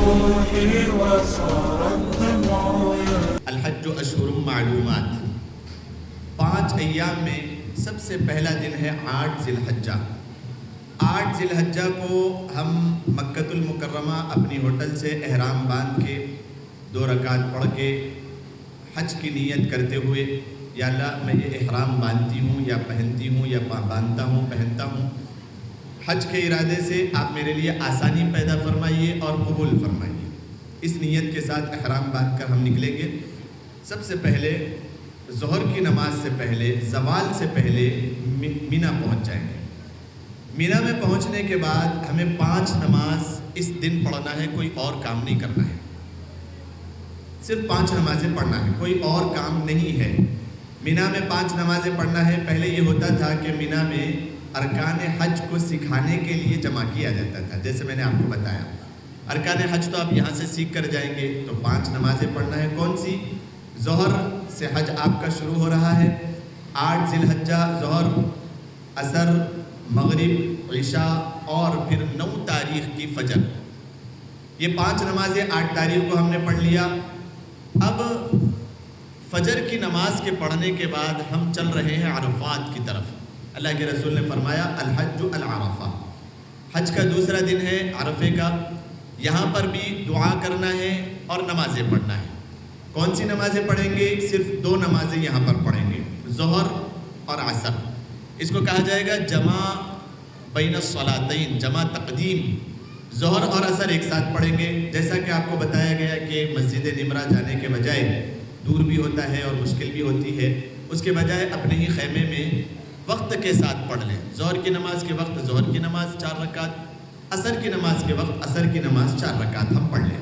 روحي وصار الدمع الحج اشہر معلومات، 5 ایام میں سب سے پہلا دن ہے 8 ذی الحجہ۔ 8 ذی الحجہ کو ہم مکۃ المکرمہ اپنی ہوٹل سے احرام باندھ کے 2 رکعت پڑھ کے حج کی نیت کرتے ہوئے، یا اللہ میں یہ احرام باندھتی ہوں یا پہنتی ہوں یا باندھتا ہوں پہنتا ہوں، حج کے ارادے سے آپ میرے لیے آسانی پیدا فرمائیے اور قبول فرمائیے۔ اس نیت کے ساتھ احرام باندھ کر ہم نکلیں گے۔ سب سے پہلے ظہر کی نماز سے پہلے، زوال سے پہلے مینا پہنچ جائیں گے۔ مینا میں پہنچنے کے بعد ہمیں 5 نماز اس دن پڑھنا ہے، کوئی اور کام نہیں کرنا ہے، صرف 5 نمازیں پڑھنا ہے، کوئی اور کام نہیں ہے۔ مینا میں 5 نمازیں پڑھنا ہے۔ پہلے یہ ہوتا تھا کہ مینا میں ارکان حج کو سکھانے کے لیے جمع کیا جاتا تھا، جیسے میں نے آپ کو بتایا۔ ارکان حج تو آپ یہاں سے سیکھ کر جائیں گے، تو 5 نمازیں پڑھنا ہے۔ کون سی؟ ظہر سے حج آپ کا شروع ہو رہا ہے، 8 ذی الحجہ ظہر، عصر، مغرب، عشاء اور پھر 9 تاریخ کی فجر۔ یہ 5 نمازیں 8 تاریخ کو ہم نے پڑھ لیا۔ اب فجر کی نماز کے پڑھنے کے بعد ہم چل رہے ہیں عرفات کی طرف۔ اللہ کے رسول نے فرمایا الحج العرفہ، حج کا دوسرا دن ہے عرفے کا۔ یہاں پر بھی دعا کرنا ہے اور نمازیں پڑھنا ہے۔ کون سی نمازیں پڑھیں گے؟ صرف 2 نمازیں یہاں پر پڑھیں گے، ظہر اور عصر۔ اس کو کہا جائے گا جمع بین الصلاتین، جمع تقدیم۔ ظہر اور عصر ایک ساتھ پڑھیں گے، جیسا کہ آپ کو بتایا گیا کہ مسجد نمرہ جانے کے بجائے، دور بھی ہوتا ہے اور مشکل بھی ہوتی ہے، اس کے بجائے اپنے ہی خیمے میں وقت کے ساتھ پڑھ لیں۔ ظہر کی نماز کے وقت ظہر کی نماز 4 رکعت، عصر کی نماز کے وقت عصر کی نماز 4 رکعت ہم پڑھ لیں۔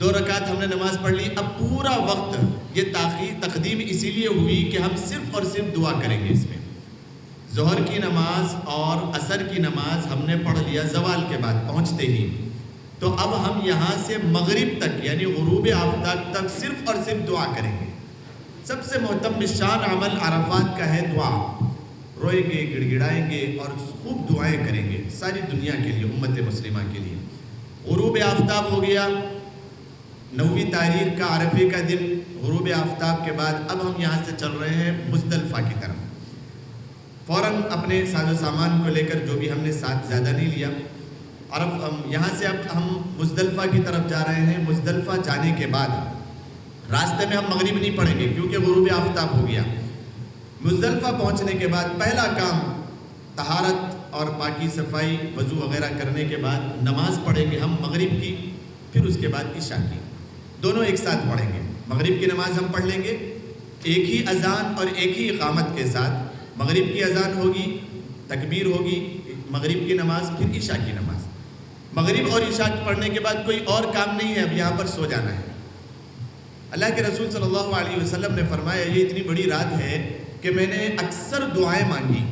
2 رکعت ہم نے نماز پڑھ لی۔ اب پورا وقت یہ تقدیم اسی لیے ہوئی کہ ہم صرف اور صرف دعا کریں گے اس میں۔ ظہر کی نماز اور عصر کی نماز ہم نے پڑھ لیا زوال کے بعد پہنچتے ہی، تو اب ہم یہاں سے مغرب تک یعنی غروب آفتاب تک صرف اور صرف دعا کریں گے۔ سب سے محتم شان عمل عرفات کا ہے دعا۔ روئیں گے، گڑ گڑائیں گے اور خوب دعائیں کریں گے ساری دنیا کے لیے، امت مسلمہ کے لیے۔ غروب آفتاب ہو گیا 9ویں تاریخ کا عرفے کا دن، غروب آفتاب کے بعد اب ہم یہاں سے چل رہے ہیں مزدلفہ کی طرف۔ فوراً اپنے ساز و سامان کو لے کر، جو بھی ہم نے ساتھ زیادہ نہیں لیا، یہاں سے اب ہم مزدلفہ کی طرف جا رہے ہیں۔ مزدلفہ جانے کے بعد راستے میں ہم مغرب نہیں پڑھیں گے کیونکہ غروب آفتاب ہو گیا۔ مزدلفہ پہنچنے کے بعد پہلا کام طہارت اور پاکی صفائی وضو وغیرہ کرنے کے بعد نماز پڑھیں گے ہم مغرب کی، پھر اس کے بعد عشاء کی، دونوں ایک ساتھ پڑھیں گے۔ مغرب کی نماز ہم پڑھ لیں گے ایک ہی اذان اور ایک ہی اقامت کے ساتھ۔ مغرب کی اذان ہوگی، تکبیر ہوگی، مغرب کی نماز، پھر عشاء کی نماز۔ مغرب اور عشاء پڑھنے کے بعد کوئی اور کام نہیں ہے، اب یہاں پر سو جانا ہے۔ اللہ کے رسول صلی اللہ علیہ وسلم نے فرمایا یہ اتنی بڑی رات ہے کہ میں نے اکثر دعائیں مانگی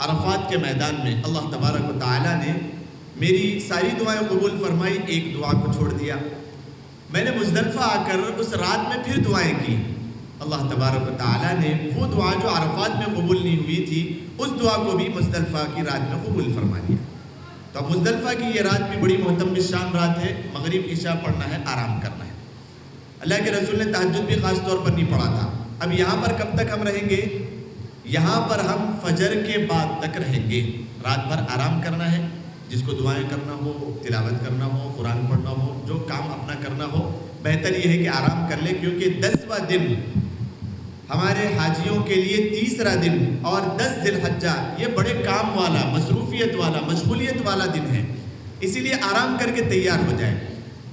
عرفات کے میدان میں، اللہ تبارک و تعالیٰ نے میری ساری دعائیں قبول فرمائی، ایک دعا کو چھوڑ دیا۔ میں نے مزدلفہ آ کر اس رات میں پھر دعائیں کی، اللہ تبارک و تعالیٰ نے وہ دعا جو عرفات میں قبول نہیں ہوئی تھی، اس دعا کو بھی مزدلفہ کی رات میں قبول فرما دیا۔ تو مزدلفہ کی یہ رات بھی بڑی محتم شان رات ہے۔ مغرب عشاء پڑھنا ہے، آرام کرنا ہے۔ اللہ کے رسول نے تہجد بھی خاص طور پر نہیں پڑھا تھا۔ اب یہاں پر کب تک ہم رہیں گے؟ یہاں پر ہم فجر کے بعد تک رہیں گے۔ رات بھر آرام کرنا ہے، جس کو دعائیں کرنا ہو، تلاوت کرنا ہو، قرآن پڑھنا ہو، جو کام اپنا کرنا ہو، بہتر یہ ہے کہ آرام کر لے، کیونکہ 10واں دن ہمارے حاجیوں کے لیے تیسرا دن اور 10 ذی الحجہ یہ بڑے کام والا، مصروفیت والا، مشغولیت والا دن ہے، اسی لیے آرام کر کے تیار ہو جائیں۔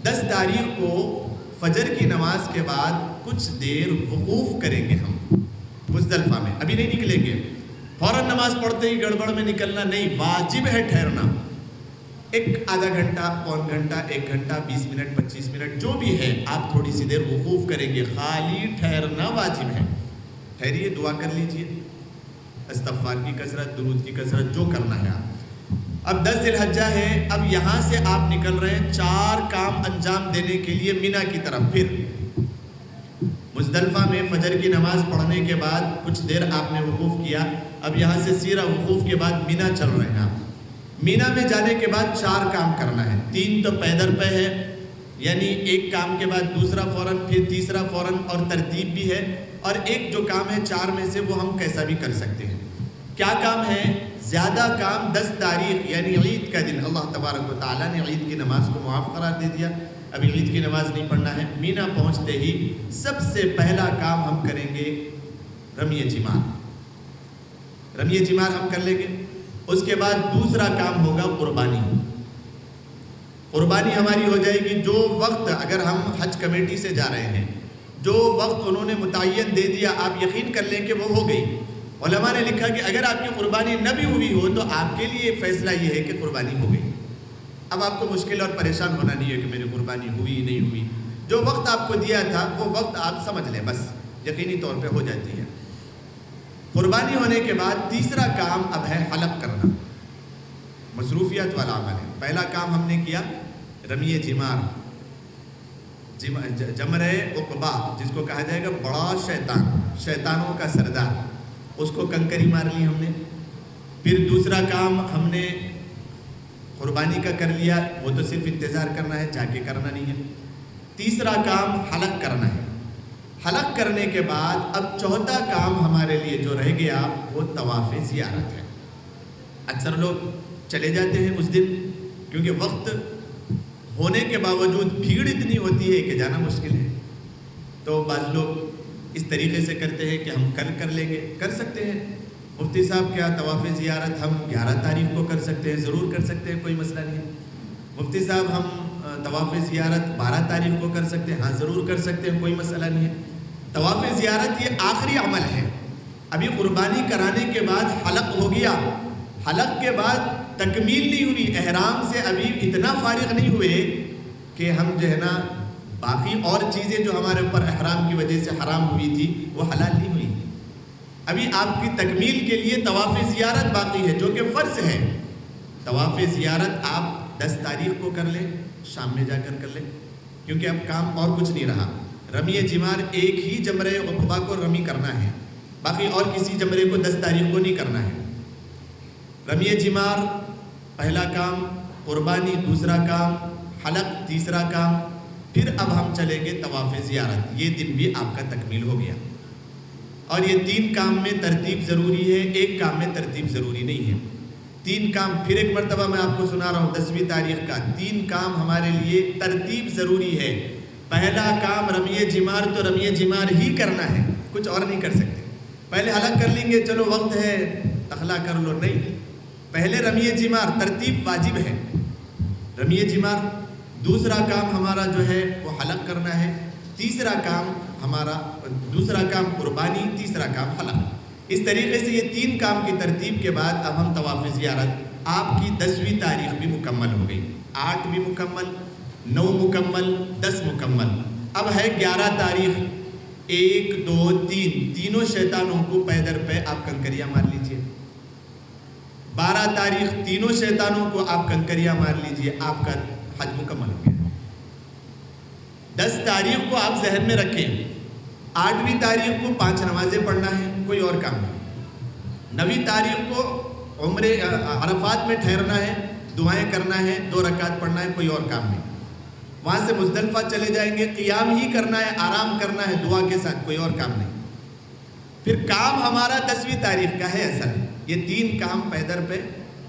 10 تاریخ کو فجر کی نماز کے بعد کچھ دیر وقوف کریں گے ہم مزدلفہ میں، ابھی نہیں نکلیں گے۔ فوراً نماز پڑھتے ہی گڑبڑ میں نکلنا نہیں، واجب ہے ٹھہرنا۔ ایک آدھا گھنٹہ، پون گھنٹہ، 1 گھنٹہ، 20 منٹ، 25 منٹ جو بھی ہے، آپ تھوڑی سی دیر وقوف کریں گے، خالی ٹھہرنا واجب ہے۔ ٹھہریے، دعا کر لیجئے، استغفار کی کثرت، درود کی کثرت، جو کرنا ہے آپ۔ اب 10 ذی الحجہ ہے، اب یہاں سے آپ نکل رہے ہیں 4 کام انجام دینے کے لیے مینا کی طرف۔ پھر مزدلفہ میں فجر کی نماز پڑھنے کے بعد کچھ دیر آپ نے وقوف کیا، اب یہاں سے سیرا وقوف کے بعد مینا چل رہے ہیں آپ۔ مینا میں جانے کے بعد 4 کام کرنا 3 تو پیدر پہ ہے، یعنی ایک کام کے بعد دوسرا فوراً، پھر تیسرا فوراً، اور ترتیب بھی ہے، اور ایک جو کام ہے 4 میں سے وہ ہم کیسا بھی کر سکتے ہیں۔ کیا کام ہے؟ زیادہ کام 10 تاریخ یعنی عید کا دن اللہ تبارک و تعالیٰ نے عید کی نماز کو معاف قرار دے دیا، ابھی عید کی نماز نہیں پڑھنا ہے۔ مینا پہنچتے ہی سب سے پہلا کام ہم کریں گے رمی جمار، رمی جمار ہم کر لیں گے۔ اس کے بعد دوسرا کام ہوگا قربانی، قربانی ہماری ہو جائے گی۔ جو وقت اگر ہم حج کمیٹی سے جا رہے ہیں، جو وقت انہوں نے متعین دے دیا، آپ یقین کر لیں کہ وہ ہو گئی۔ علماء نے لکھا کہ اگر آپ کی قربانی نہ بھی ہوئی ہو تو آپ کے لیے فیصلہ یہ ہے کہ قربانی ہو گئی۔ اب آپ کو مشکل اور پریشان ہونا نہیں ہے کہ میری قربانی ہوئی نہیں ہوئی، جو وقت آپ کو دیا تھا وہ وقت آپ سمجھ لیں، بس یقینی طور پہ ہو جاتی ہے۔ قربانی ہونے کے بعد تیسرا کام اب ہے حلق کرنا، مصروفیات والا عمل ہے۔ پہلا کام ہم نے کیا رمی جمار، جمرہ عقبہ جس کو کہا جائے گا بڑا شیطان، شیطانوں کا سردار، اس کو کنکری مار لی ہم نے۔ پھر دوسرا کام ہم نے قربانی کا کر لیا، وہ تو صرف انتظار کرنا ہے، جا کے کرنا نہیں ہے۔ تیسرا کام حلق کرنا ہے۔ حلق کرنے کے بعد اب چوتھا کام ہمارے لیے جو رہ گیا وہ طواف زیارت ہے۔ اکثر لوگ چلے جاتے ہیں اس دن، کیونکہ وقت ہونے کے باوجود بھیڑ اتنی ہوتی ہے کہ جانا مشکل ہے، تو بعض لوگ اس طریقے سے کرتے ہیں کہ ہم کل کر لیں گے۔ کر سکتے ہیں مفتی صاحب، کیا طواف زیارت ہم 11 تاریخ کو کر سکتے ہیں؟ ضرور کر سکتے ہیں، کوئی مسئلہ نہیں ہے۔ مفتی صاحب ہم طواف زیارت 12 تاریخ کو کر سکتے ہیں؟ ہاں ضرور کر سکتے ہیں، کوئی مسئلہ نہیں ہے۔ طواف زیارت یہ آخری عمل ہے۔ ابھی قربانی کرانے کے بعد حلق ہو گیا، حلق کے بعد تکمیل نہیں ہوئی، احرام سے ابھی اتنا فارغ نہیں ہوئے کہ ہم جو ہے نا باقی اور چیزیں جو ہمارے اوپر احرام کی وجہ سے حرام ہوئی تھی وہ حلال نہیں ہوئی۔ ابھی آپ کی تکمیل کے لیے طواف زیارت باقی ہے جو کہ فرض ہے۔ طواف زیارت آپ 10 تاریخ کو کر لیں، شام میں جا کر لیں، کیونکہ اب کام اور کچھ نہیں رہا۔ رمی جمار ایک ہی جمرہ عقبہ کو رمی کرنا ہے، باقی اور کسی جمرے کو 10 تاریخ کو نہیں کرنا ہے۔ رمی جمار پہلا کام، قربانی دوسرا کام، حلق تیسرا کام، پھر اب ہم چلیں گے طواف زیارت۔ یہ دن بھی آپ کا تکمیل ہو گیا۔ اور یہ 3 کام میں ترتیب ضروری ہے، ایک کام میں ترتیب ضروری نہیں ہے۔ 3 کام پھر ایک مرتبہ میں آپ کو سنا رہا ہوں 10ویں تاریخ کا، 3 کام ہمارے لیے ترتیب ضروری ہے۔ پہلا کام رمی جمار، تو رمی جمار ہی کرنا ہے، کچھ اور نہیں کر سکتے۔ پہلے حلق کر لیں گے، چلو وقت ہے تخلا کر لو، نہیں، پہلے رمی جمار، ترتیب واجب ہے۔ رمی جمار، دوسرا کام ہمارا جو ہے وہ حلق کرنا ہے، تیسرا کام ہمارا، دوسرا کام قربانی، تیسرا کام حلق۔ اس طریقے سے یہ 3 کام کی ترتیب کے بعد اب ہم طواف زیارت، آپ کی 10ویں تاریخ بھی مکمل ہو گئی، 8 بھی مکمل، 9 مکمل، 10 مکمل۔ اب ہے 11 تاریخ، 1 2 3، تینوں شیطانوں کو پیدر پہ آپ کنکریاں مار لیجئے۔ 12 تاریخ تینوں شیطانوں کو آپ کنکریاں مار لیجئے، آپ کا حج مکمل ہو گیا۔ 10 تاریخ کو آپ ذہن میں رکھیں، 8ویں تاریخ کو 5 نمازیں پڑھنا ہے، کوئی اور کام نہیں۔ 9ویں تاریخ کو عمرے عرفات میں ٹھہرنا ہے، دعائیں کرنا ہے، 2 رکعت پڑھنا ہے، کوئی اور کام نہیں۔ وہاں سے مزدلفہ چلے جائیں گے، قیام ہی کرنا ہے، آرام کرنا ہے دعا کے ساتھ، کوئی اور کام نہیں۔ پھر کام ہمارا 10ویں تاریخ کا ہے اصل، یہ 3 کام پیدر پہ،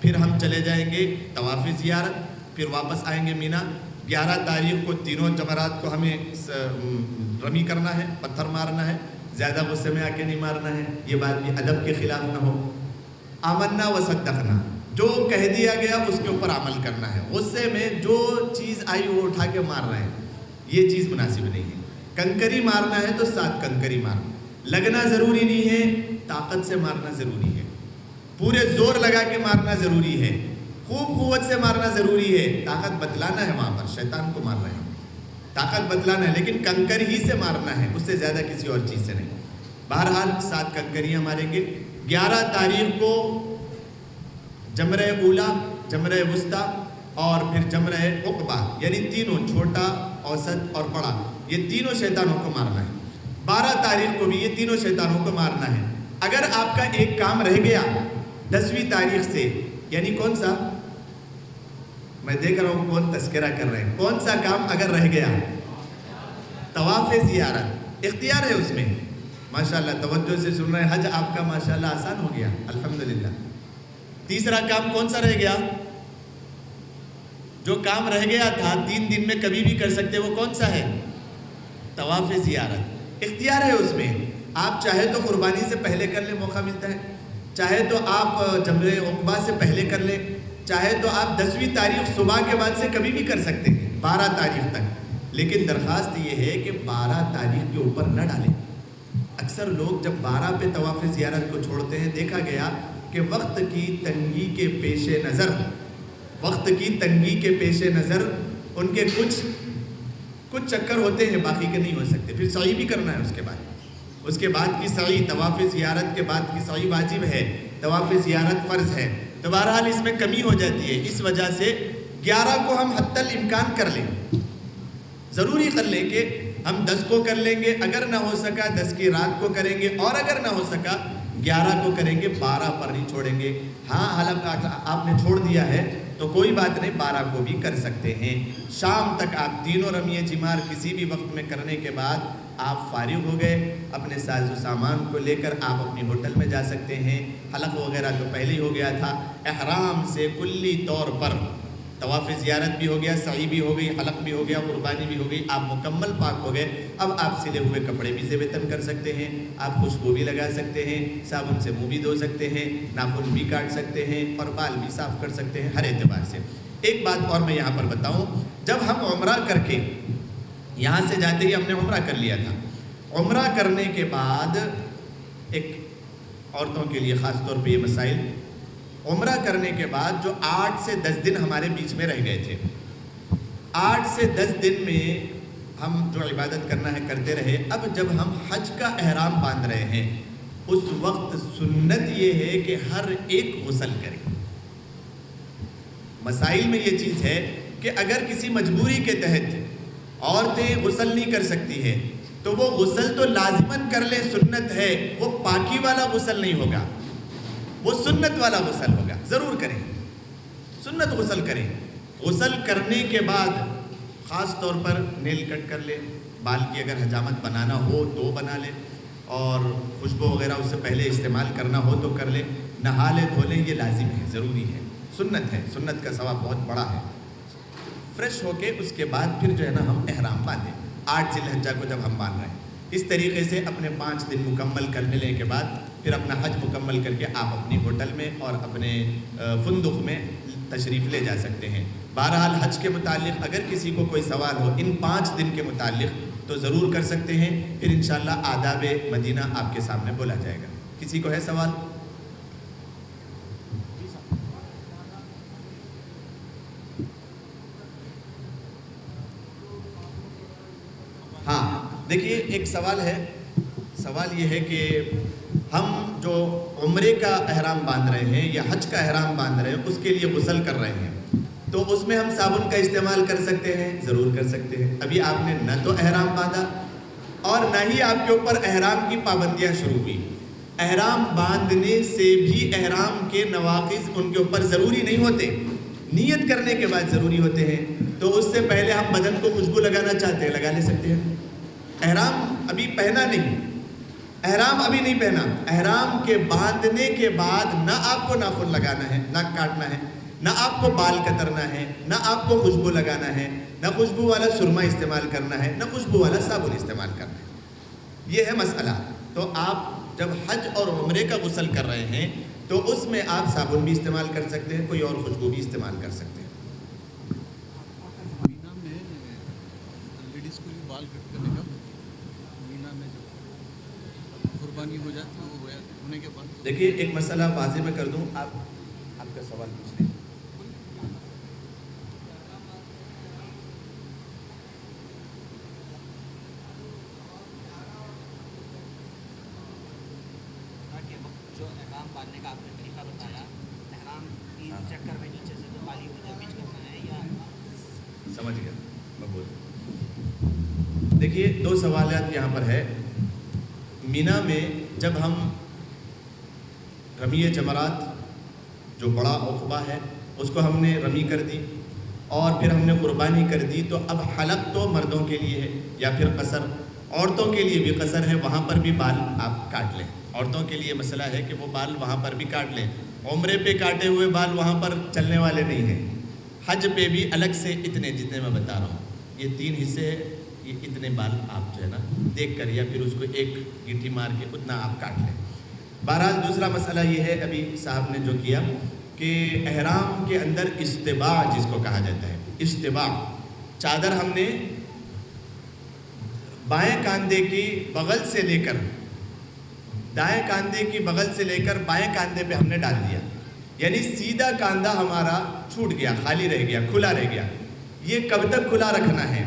پھر ہم چلے جائیں گے طواف زیارت، پھر واپس آئیں گے مینا۔ 11 تاریخ کو تینوں جمرات کو ہمیں رمی کرنا ہے، پتھر مارنا ہے، زیادہ غصے میں آ کے نہیں مارنا ہے، یہ بات بھی ادب کے خلاف نہ ہو۔ آمنا و صدقنا، جو کہہ دیا گیا اس کے اوپر عمل کرنا ہے، غصے میں جو چیز آئی وہ اٹھا کے مار رہے ہیں، یہ چیز مناسب نہیں ہے۔ کنکری مارنا ہے تو 7 کنکری مارنا، لگنا ضروری نہیں ہے، طاقت سے مارنا ضروری ہے، پورے زور لگا کے مارنا ضروری ہے، خوب قوت سے مارنا ضروری ہے۔ طاقت بتلانا ہے، وہاں پر شیطان کو مار رہے ہیں، طاقت بتلانا ہے، لیکن کنکر ہی سے مارنا ہے، اس سے زیادہ کسی اور چیز سے نہیں۔ بہرحال 7 کنکریاں ماریں گے۔ 11 تاریخ کو جمرہ اولا، جمرہ وسطیٰ اور پھر جمرہ عقبہ، یعنی تینوں، چھوٹا، اوسط اور بڑا، یہ تینوں شیطانوں کو مارنا ہے۔ 12 تاریخ کو بھی یہ تینوں شیطانوں کو مارنا ہے۔ اگر آپ کا ایک کام رہ گیا 10ویں تاریخ سے، یعنی کون سا؟ میں دیکھ رہا ہوں کون تذکرہ کر رہے ہیں. کون سا کام اگر رہ گیا؟ طواف زیارت. اختیار ہے اس میں. ماشاءاللہ توجہ سے سن رہے ہیں. حج آپ کا ماشاءاللہ آسان ہو گیا الحمدللہ. تیسرا کام کون سا رہ گیا؟ جو کام رہ گیا تھا 3 دن میں کبھی بھی کر سکتے، وہ کون سا ہے؟ طواف زیارت. اختیار ہے اس میں. آپ چاہے تو قربانی سے پہلے کر لیں، موقع ملتا ہے. چاہے تو آپ جمرہ عقبہ سے پہلے کر لیں. چاہے تو آپ 10ویں تاریخ صبح کے بعد سے کبھی بھی کر سکتے ہیں 12 تاریخ تک. لیکن درخواست یہ ہے کہ 12 تاریخ کے اوپر نہ ڈالیں. اکثر لوگ جب 12 پہ طواف زیارت کو چھوڑتے ہیں، دیکھا گیا کہ وقت کی تنگی کے پیش نظر ان کے کچھ چکر ہوتے ہیں، باقی کے نہیں ہو سکتے. پھر سعی بھی کرنا ہے اس کے بعد کی سعی. طواف زیارت کے بعد کی سعی واجب ہے، طواف زیارت فرض ہے. تو بہرحال اس میں کمی ہو جاتی ہے. اس وجہ سے 11 کو ہم حتی الامکان کر لیں. ضروری کر لیں کہ ہم 10 کو کر لیں گے، اگر نہ ہو سکا 10 کی رات کو کریں گے، اور اگر نہ ہو سکا 11 کو کریں گے، 12 پر نہیں چھوڑیں گے. ہاں حالانکہ آپ نے چھوڑ دیا ہے تو کوئی بات نہیں، 12 کو بھی کر سکتے ہیں. شام تک آپ تینوں رمیے جمار کسی بھی وقت میں کرنے کے بعد آپ فارغ ہو گئے. اپنے ساز و سامان کو لے کر آپ اپنی ہوٹل میں جا سکتے ہیں. حلق وغیرہ تو پہلے ہی ہو گیا تھا. احرام سے کلی طور پر طواف زیارت بھی ہو گیا، سعی بھی ہو گئی، حلق بھی ہو گیا، قربانی بھی ہو گئی. آپ مکمل پاک ہو گئے. اب آپ سلے ہوئے کپڑے بھی زیب تن کر سکتے ہیں، آپ خوشبو بھی لگا سکتے ہیں، صابن سے منہ بھی دھو سکتے ہیں، ناخن بھی کاٹ سکتے ہیں، اور بال بھی صاف کر سکتے ہیں ہر اعتبار سے. ایک بات اور میں یہاں پر بتاؤں. جب ہم عمرہ کر کے یہاں سے جاتے ہی ہم نے عمرہ کر لیا تھا. عمرہ کرنے کے بعد ایک عورتوں کے لیے خاص طور پہ یہ مسائل، عمرہ کرنے کے بعد جو 8 سے 10 دن ہمارے بیچ میں رہ گئے تھے، 8 سے 10 دن میں ہم جو عبادت کرنا ہے کرتے رہے. اب جب ہم حج کا احرام باندھ رہے ہیں، اس وقت سنت یہ ہے کہ ہر ایک غسل کرے. مسائل میں یہ چیز ہے کہ اگر کسی مجبوری کے تحت عورتیں غسل نہیں کر سکتی ہے تو وہ غسل تو لازماً کر لے، سنت ہے. وہ پاکی والا غسل نہیں ہوگا، وہ سنت والا غسل ہوگا. ضرور کریں، سنت غسل کریں. غسل کرنے کے بعد خاص طور پر نیل کٹ کر لے، بال کی اگر حجامت بنانا ہو تو بنا لے، اور خوشبو وغیرہ اس سے پہلے استعمال کرنا ہو تو کر لے. نہا لے دھو لے، یہ لازم ہے، ضروری ہے، سنت ہے. سنت کا ثواب بہت بڑا ہے. فریش ہو کے اس کے بعد پھر جو ہے نا ہم احرام باندھیں. 8 ذی الحجہ کو جب ہم باندھ رہے ہیں، اس طریقے سے اپنے 5 دن مکمل کر لینے کے بعد پھر اپنا حج مکمل کر کے آپ اپنی ہوٹل میں اور اپنے فندق میں تشریف لے جا سکتے ہیں. بہرحال حج کے متعلق اگر کسی کو کوئی سوال ہو ان 5 دن کے متعلق تو ضرور کر سکتے ہیں. پھر انشاءاللہ آداب مدینہ آپ کے سامنے بولا جائے گا. کسی کو ہے سوال؟ ہاں دیکھیے، ایک سوال ہے. سوال یہ ہے کہ ہم جو عمرے کا احرام باندھ رہے ہیں یا حج کا احرام باندھ رہے ہیں، اس کے لیے غسل کر رہے ہیں، تو اس میں ہم صابن کا استعمال کر سکتے ہیں؟ ضرور کر سکتے ہیں. ابھی آپ نے نہ تو احرام باندھا اور نہ ہی آپ کے اوپر احرام کی پابندیاں شروع ہوئی. احرام باندھنے سے بھی احرام کے نواقض ان کے اوپر ضروری نہیں ہوتے، نیت کرنے کے بعد ضروری ہوتے ہیں. تو اس سے پہلے ہم بدن کو خوشبو لگانا چاہتے ہیں، لگا لے سکتے ہیں. احرام ابھی پہنا نہیں، احرام ابھی نہیں پہنا. احرام کے باندھنے کے بعد نہ آپ کو ناخن لگانا ہے، نہ کاٹنا ہے، نہ آپ کو بال کترنا ہے، نہ آپ کو خوشبو لگانا ہے، نہ خوشبو والا سرما استعمال کرنا ہے، نہ خوشبو والا صابن استعمال کرنا ہے. یہ ہے مسئلہ. تو آپ جب حج اور عمرے کا غسل کر رہے ہیں تو اس میں آپ صابن بھی استعمال کر سکتے ہیں، کوئی اور خوشبو بھی استعمال کر سکتے ہیں. مینا میں لیڈیز کو بھی بال کٹ کرنے کا، مینا میں جب قربانی ہو جاتی ہے، وہ ہونے کے بعد دیکھیے ایک مسئلہ واضح میں کر دوں. آپ کا سوال پوچھ لیں. جو احرام باندھنے کا آپ نے طریقہ بتایا، احرام کی چکر میں نیچے سے تو خالی ہو جائے، بیچ کرنا ہے یا سمجھ گیا میں بول. دیکھیے 2 سوالات یہاں پر ہے. مینا میں جب ہم رمی جمرات جو بڑا عقبہ ہے اس کو ہم نے رمی کر دی، اور پھر ہم نے قربانی کر دی، تو اب حلق تو مردوں کے لیے ہے یا پھر قصر، عورتوں کے لیے بھی قصر ہے، وہاں پر بھی بال آپ کاٹ لیں۔ عورتوں کے لیے مسئلہ ہے کہ وہ بال وہاں پر بھی کاٹ لیں، عمرے پہ کاٹے ہوئے بال وہاں پر چلنے والے نہیں ہیں، حج پہ بھی الگ سے اتنے جتنے میں بتا رہا ہوں، یہ 3 حصے ہیں، یہ اتنے بال آپ جو ہے نا دیکھ کر یا پھر اس کو ایک گٹھی مار کے اتنا آپ کاٹ لیں۔ بہرحال دوسرا مسئلہ یہ ہے ابھی صاحب نے جو کیا کہ احرام کے اندر استباع جس کو کہا جاتا ہے، استباع، چادر ہم نے بائیں کاندھے کی بغل سے لے کر دائیں کاندھے کی بغل سے لے کر بائیں کاندھے پہ ہم نے ڈال دیا، یعنی سیدھا کاندھا ہمارا چھوٹ گیا، خالی رہ گیا، کھلا رہ گیا۔ یہ کب تک کھلا رکھنا ہے،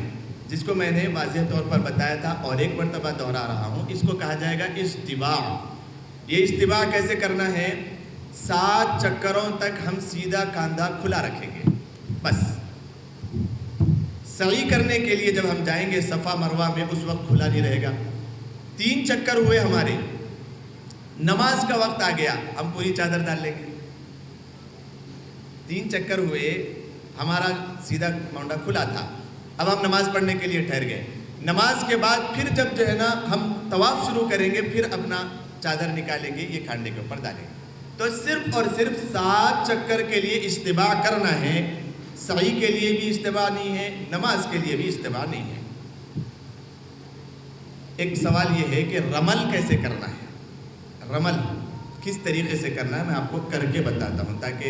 جس کو میں نے واضح طور پر بتایا تھا اور ایک مرتبہ دوہرا رہا ہوں، اس کو کہا جائے گا استباع۔ یہ استباع کیسے کرنا ہے؟ 7 چکروں تک ہم سیدھا کاندھا کھلا رکھیں گے، بس سعی کرنے کے لیے جب ہم جائیں گے صفا مروہ میں اس وقت کھلا نہیں رہے گا۔ 3 چکر ہوئے ہمارے، نماز کا وقت آ گیا، ہم پوری چادر ڈال لیں گے۔ 3 چکر ہوئے، ہمارا سیدھا مونڈا کھلا تھا، اب ہم نماز پڑھنے کے لیے ٹھہر گئے۔ نماز کے بعد پھر جب جو ہے نا ہم طواف شروع کریں گے، پھر اپنا چادر نکالیں گے، یہ کھانڈے کے اوپر ڈالیں گے۔ تو صرف اور صرف 7 چکر کے لیے استباع کرنا ہے، سعی کے لیے بھی استباع نہیں ہے، نماز کے لیے بھی استباع نہیں ہے۔ ایک سوال یہ ہے کہ رمل کیسے کرنا ہے، رمل کس طریقے سے کرنا ہے، میں آپ کو کر کے بتاتا ہوں تاکہ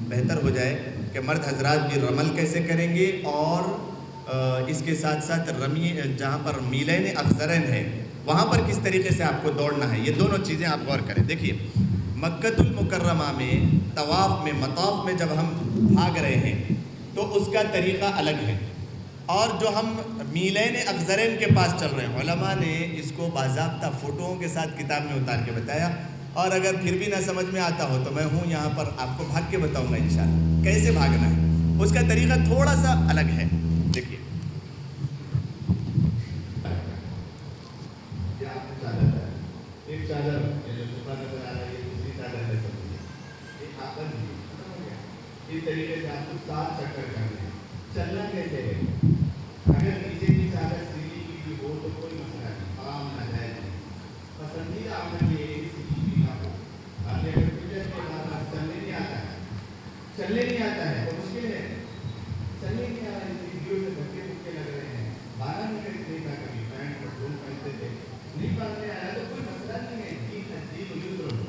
بہتر ہو جائے کہ مرد حضرات بھی رمل کیسے کریں گے، اور اس کے ساتھ ساتھ رمی جہاں پر میلین افزرین ہے وہاں پر کس طریقے سے آپ کو دوڑنا ہے، یہ دونوں چیزیں آپ غور کریں۔ دیکھیے مکۃ المکرمہ میں طواف میں مطاف میں جب ہم بھاگ رہے ہیں تو اس کا طریقہ الگ ہے، اور جو ہم میلین افزرین کے پاس چل رہے ہیں، علماء نے اس کو باضابطہ فوٹوؤں کے ساتھ کتاب میں اتار کے بتایا، اور اگر پھر بھی نہ سمجھ میں آتا ہو تو میں ہوں یہاں پر آپ کو بھاگ کے بتاؤں گا انشاءاللہ کیسے بھاگنا ہے، اس کا طریقہ تھوڑا سا الگ ہے۔ دیکھیے ایک چادر اس طریقے سے آپ کو 7 چکر کرنے ہیں۔ چلنا کیسے ہے؟ اگر نیچے کی چادر سیدھی کی ہو تو کوئی مسئلہ نہیں، آرام ناجائز نہیں، پسندیدہ عمل یہ ہے کہ سیدھی کی نہ ہو۔ آپ اگر فجر کے بعد آپ چلنے نہیں آتا ہے تو مشکل ہے، چلنے نہیں آ رہا ہے، ویڈیو میں دھکے مکے لگ رہے ہیں، 12 منٹ نہیں تھا، کبھی پینٹ پٹرول پہنتے تھے، نہیں پڑھنے آیا تو کوئی مسئلہ نہیں ہے،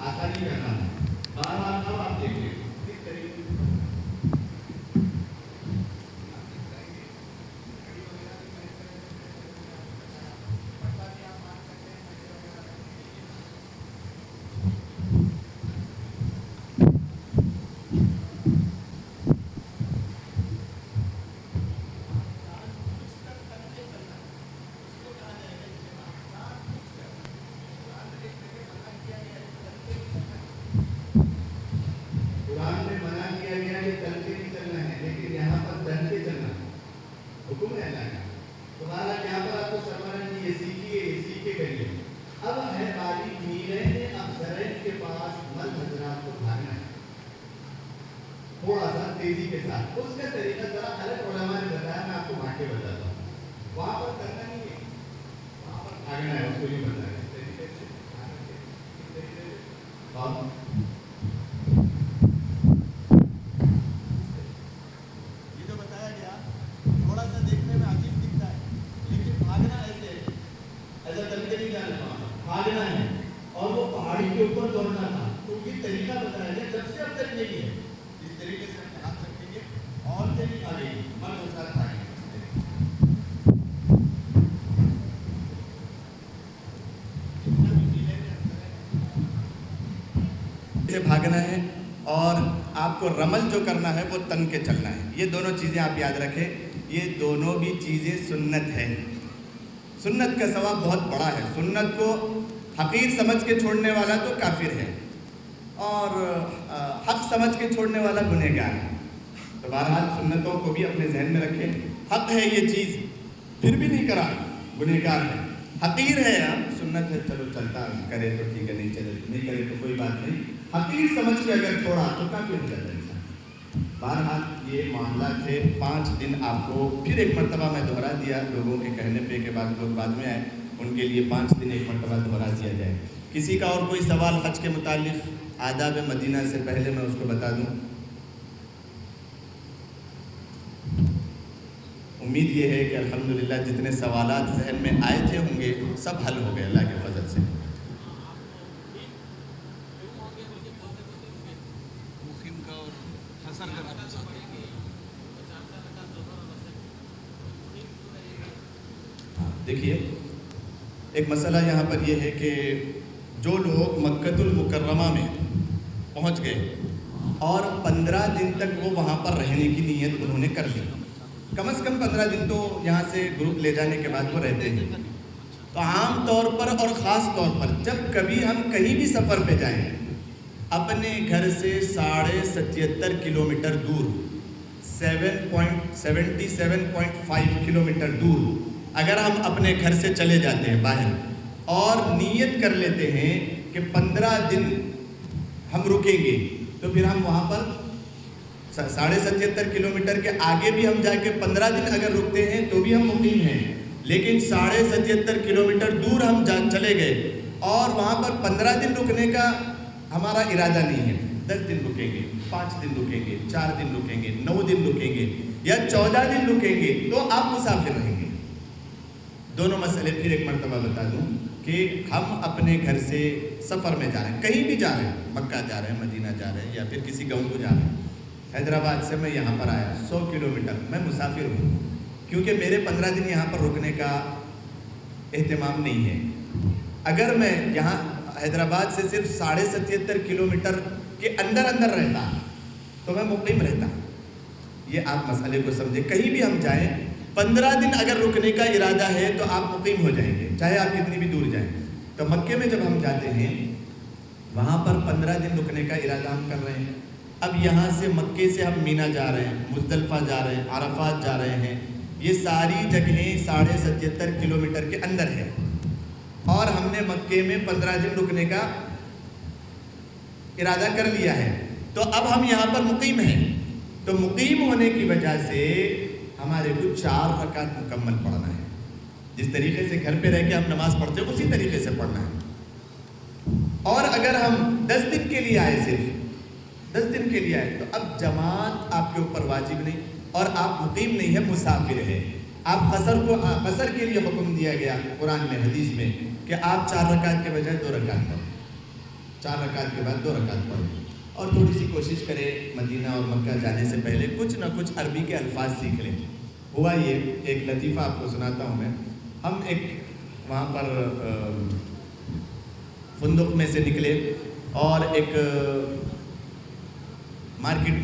آسانی کرنا ہے۔ بہرحال اب آپ دیکھیں کس طریقے سے تھوڑا سا تیزی کے ساتھ، اس کا طریقہ ذرا الگ علماء نے بتایا، میں آپ کو بھاگ کے بتاتا ہوں۔ وہاں پر کرنا نہیں ہے، وہاں پر بھاگنا ہے، اس کو نہیں بتایا اس طریقے سے یہ جو بتایا گیا تھوڑا سا دیکھنے میں عجیب دکھتا ہے، لیکن بھاگنا ایسے ایسا چل کے نہیں جانا، بھاگنا ہے، اور وہ پہاڑی کے اوپر دوڑنا تھا، تو یہ طریقہ بتایا گیا جب سے اب تک نہیں ہے، اس طریقے سے ہم ہاتھ رکھیں گے، عورتیں نہیں بھاگیں گی، مرد حضرات بھاگیں گے۔ سے بھاگنا ہے، اور آپ کو رمل جو کرنا ہے وہ تن کے چلنا ہے۔ یہ دونوں چیزیں آپ یاد رکھیں، یہ دونوں بھی چیزیں سنت ہیں، سنت کا ثواب بہت بڑا ہے، سنت کو حقیر سمجھ کے چھوڑنے والا تو کافر ہے، اور حق سمجھ کے چھوڑنے والا گنہگار ہے۔ تو بہرحال سنتوں کو بھی اپنے ذہن میں رکھیں، حق ہے یہ چیز پھر بھی نہیں کرا گنہگار ہے، حقیر ہے، سنت ہے چلو چلتا کرے تو ٹھیک ہے، نہیں چلے نہیں کرے تو کوئی بات نہیں، حقیر سمجھ کے اگر چھوڑا تو کافر ہو جاتا ہے انسان۔ بہرحال یہ معاملہ تھے 5 دن. آپ کو پھر ایک مرتبہ میں دہرا دیا لوگوں کے کہنے پہ کہ بعض لوگ بعد میں آئے, ان کے لیے 5 دن ایک مرتبہ دہرا دیا جائے. کسی کا اور کوئی سوال حج کے متعلق آداب مدینہ سے پہلے میں اس کو بتا دوں. امید یہ ہے کہ الحمدللہ جتنے سوالات ذہن میں آئے تھے ہوں گے سب حل ہو گئے اللہ کے فضل سے. مقیم کا اور حسر کا آپ ساتھ دیکھیے ایک مسئلہ یہاں پر یہ ہے کہ جو لوگ مکۃ المکرمہ میں پہنچ گئے اور 15 دن تک وہ وہاں پر رہنے کی نیت انہوں نے کر لی, کم از کم 15 دن تو یہاں سے گروپ لے جانے کے بعد وہ رہتے ہیں. تو عام طور پر اور خاص طور پر جب کبھی ہم کہیں بھی سفر پہ جائیں, اپنے گھر سے 77.5 کلومیٹر دور 77.5 کلومیٹر دور اگر ہم اپنے گھر سے چلے جاتے ہیں باہر اور نیت کر لیتے ہیں کہ 15 دن ہم رکیں گے, تو پھر ہم وہاں پر 77.5 کلومیٹر کے آگے بھی ہم جا کے 15 دن اگر رکتے ہیں تو بھی ہم مقیم ہیں. لیکن 77.5 کلومیٹر دور ہم چلے گئے اور وہاں پر 15 دن رکنے کا ہمارا ارادہ نہیں ہے. 10 دن رکیں گے, 5 دن رکیں گے, 4 دن رکیں گے, 9 دن رکیں گے یا 14 دن رکیں گے تو آپ مسافر رہیں گے. دونوں مسئلے پھر ایک مرتبہ بتا دوں کہ ہم اپنے گھر سے سفر میں جا رہے ہیں, کہیں بھی جا رہے ہیں, مکہ جا رہے ہیں, مدینہ جا رہے ہیں یا پھر کسی گاؤں کو جا رہے ہیں. حیدرآباد سے میں یہاں پر آیا 100 کلومیٹر, میں مسافر ہوں کیونکہ میرے 15 دن یہاں پر رکنے کا اہتمام نہیں ہے. اگر میں یہاں حیدرآباد سے صرف 77.5 کلومیٹر کے اندر رہتا تو میں مقیم رہتا. یہ آپ مسئلے کو سمجھیں, کہیں بھی ہم جائیں 15 دن اگر رکنے کا ارادہ ہے تو آپ مقیم ہو جائیں گے چاہے آپ کتنی بھی دور جائیں. تو مکے میں جب ہم جاتے ہیں وہاں پر 15 دن رکنے کا ارادہ ہم کر رہے ہیں. اب یہاں سے مکے سے ہم مینا جا رہے ہیں, مزدلفہ جا رہے ہیں, عرفات جا رہے ہیں, یہ ساری جگہیں 77.5 کلومیٹر کے اندر ہے اور ہم نے مکے میں 15 دن رکنے کا ارادہ کر لیا ہے. تو اب ہم یہاں پر مقیم ہیں, تو مقیم ہونے کی وجہ سے ہمارے کو 4 رکعت مکمل پڑھنا ہے. جس طریقے سے گھر پہ رہ کے ہم نماز پڑھتے ہیں اسی طریقے سے پڑھنا ہے. اور اگر ہم 10 دن کے لیے آئے, صرف 10 دن کے لیے آئے, تو اب جماعت آپ کے اوپر واجب نہیں اور آپ مقیم نہیں ہے, مسافر ہے. آپ قصر کے لیے حکم دیا گیا قرآن میں, حدیث میں, کہ آپ 4 رکعت کے بجائے 2 رکعت پڑھیں, 4 رکعت کے بعد 2 رکعت پڑھیں. اور تھوڑی سی کوشش کریں مدینہ اور مکہ جانے سے پہلے کچھ نہ کچھ عربی کے الفاظ سیکھ لیں. ہوا یہ, ایک لطیفہ آپ کو سناتا ہوں میں. ہم ایک وہاں پر فندق میں سے نکلے اور ایک مارکیٹ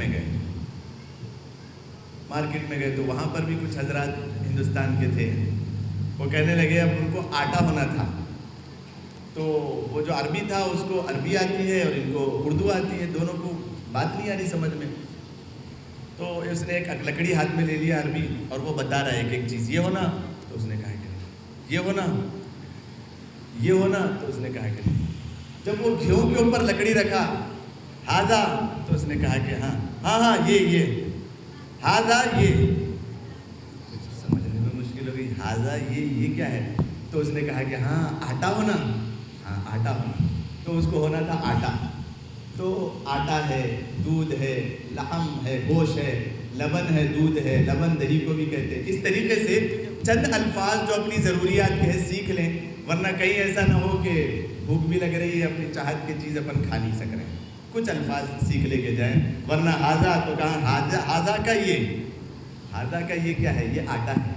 میں گئے تو وہاں پر بھی کچھ حضرات ہندوستان کے تھے. وہ کہنے لگے اب ان کو آٹا ہونا تھا, تو وہ جو عربی تھا اس کو عربی آتی ہے اور ان کو اردو آتی ہے, دونوں کو بات نہیں آ رہی سمجھ میں. تو اس نے ایک لکڑی ہاتھ میں لے لیا عربی اور وہ بتا رہا ہے ایک چیز, یہ ہونا, تو اس نے کہا کہ یہ ہونا, تو اس نے کہا کہ جب وہ گھیوں کے اوپر لکڑی رکھا, ہاذا, تو اس نے کہا کہ ہاں یہ ہاذا, یہ سمجھنے میں مشکل ہو گئی, ہاذا یہ کیا ہے. تو اس نے کہا کہ ہاں آٹا ہونا, تو اس کو ہونا تھا آٹا. تو آٹا ہے, دودھ ہے, لحم ہے, گوشت ہے, لبن ہے, دودھ ہے, لبن دہی کو بھی کہتے ہیں. اس طریقے سے چند الفاظ جو اپنی ضروریات کے ہیں سیکھ لیں, ورنہ کہیں ایسا نہ ہو کہ بھوک بھی لگ رہی ہے, اپنی چاہت کی چیز اپن کھا نہیں سک رہے ہیں. کچھ الفاظ سیکھ لے کے جائیں, ورنہ ہاذا تو کہاں ہاذا کا یہ کیا ہے, یہ آٹا ہے,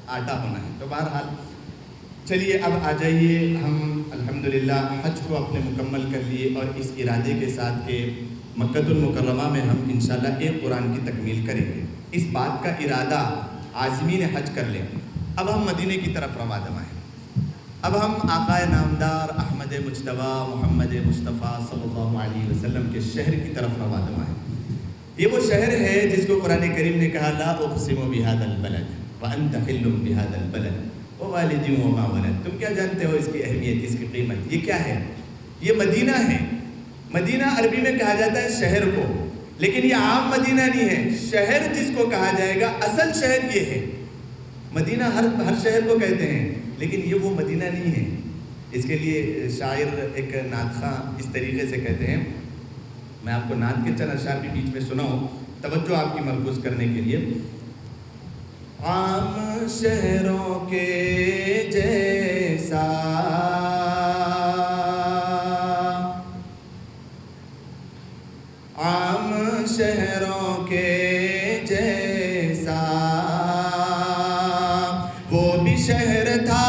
آٹا ہونا ہے. تو بہرحال چلیے اب آ جائیے, ہم الحمدللہ حج کو اپنے مکمل کر لیے اور اس ارادے کے ساتھ کہ مکۃ المکرمہ میں ہم انشاءاللہ ایک قرآن کی تکمیل کریں گے. اس بات کا ارادہ عازمین حج کر لیں. اب ہم مدینے کی طرف رواں دمائیں. اب ہم آقائے نامدار احمد مجتبیٰ محمد مصطفیٰ صلی اللہ علیہ وسلم کے شہر کی طرف رواں دمائیں. یہ وہ شہر ہے جس کو قرآن کریم نے کہا لا اقسم بہذا البلد وانت حل بہذا البلد ووالد وما ولد. تم کیا جانتے ہو اس کی اہمیت, اس کی قیمت؟ یہ کیا ہے؟ یہ مدینہ ہے. مدینہ عربی میں کہا جاتا ہے شہر کو, لیکن یہ عام مدینہ نہیں ہے. شہر جس کو کہا جائے گا اصل شہر یہ ہے. مدینہ ہر شہر کو کہتے ہیں لیکن یہ وہ مدینہ نہیں ہے. اس کے لیے شاعر ایک نعت خواں اس طریقے سے کہتے ہیں. میں آپ کو نعت کے چند اشعار بھی بیچ میں سناؤں توجہ آپ کی مرکوز کرنے کے لیے. عام شہروں کے جیسا عام شہروں کے جیسا وہ بھی شہر تھا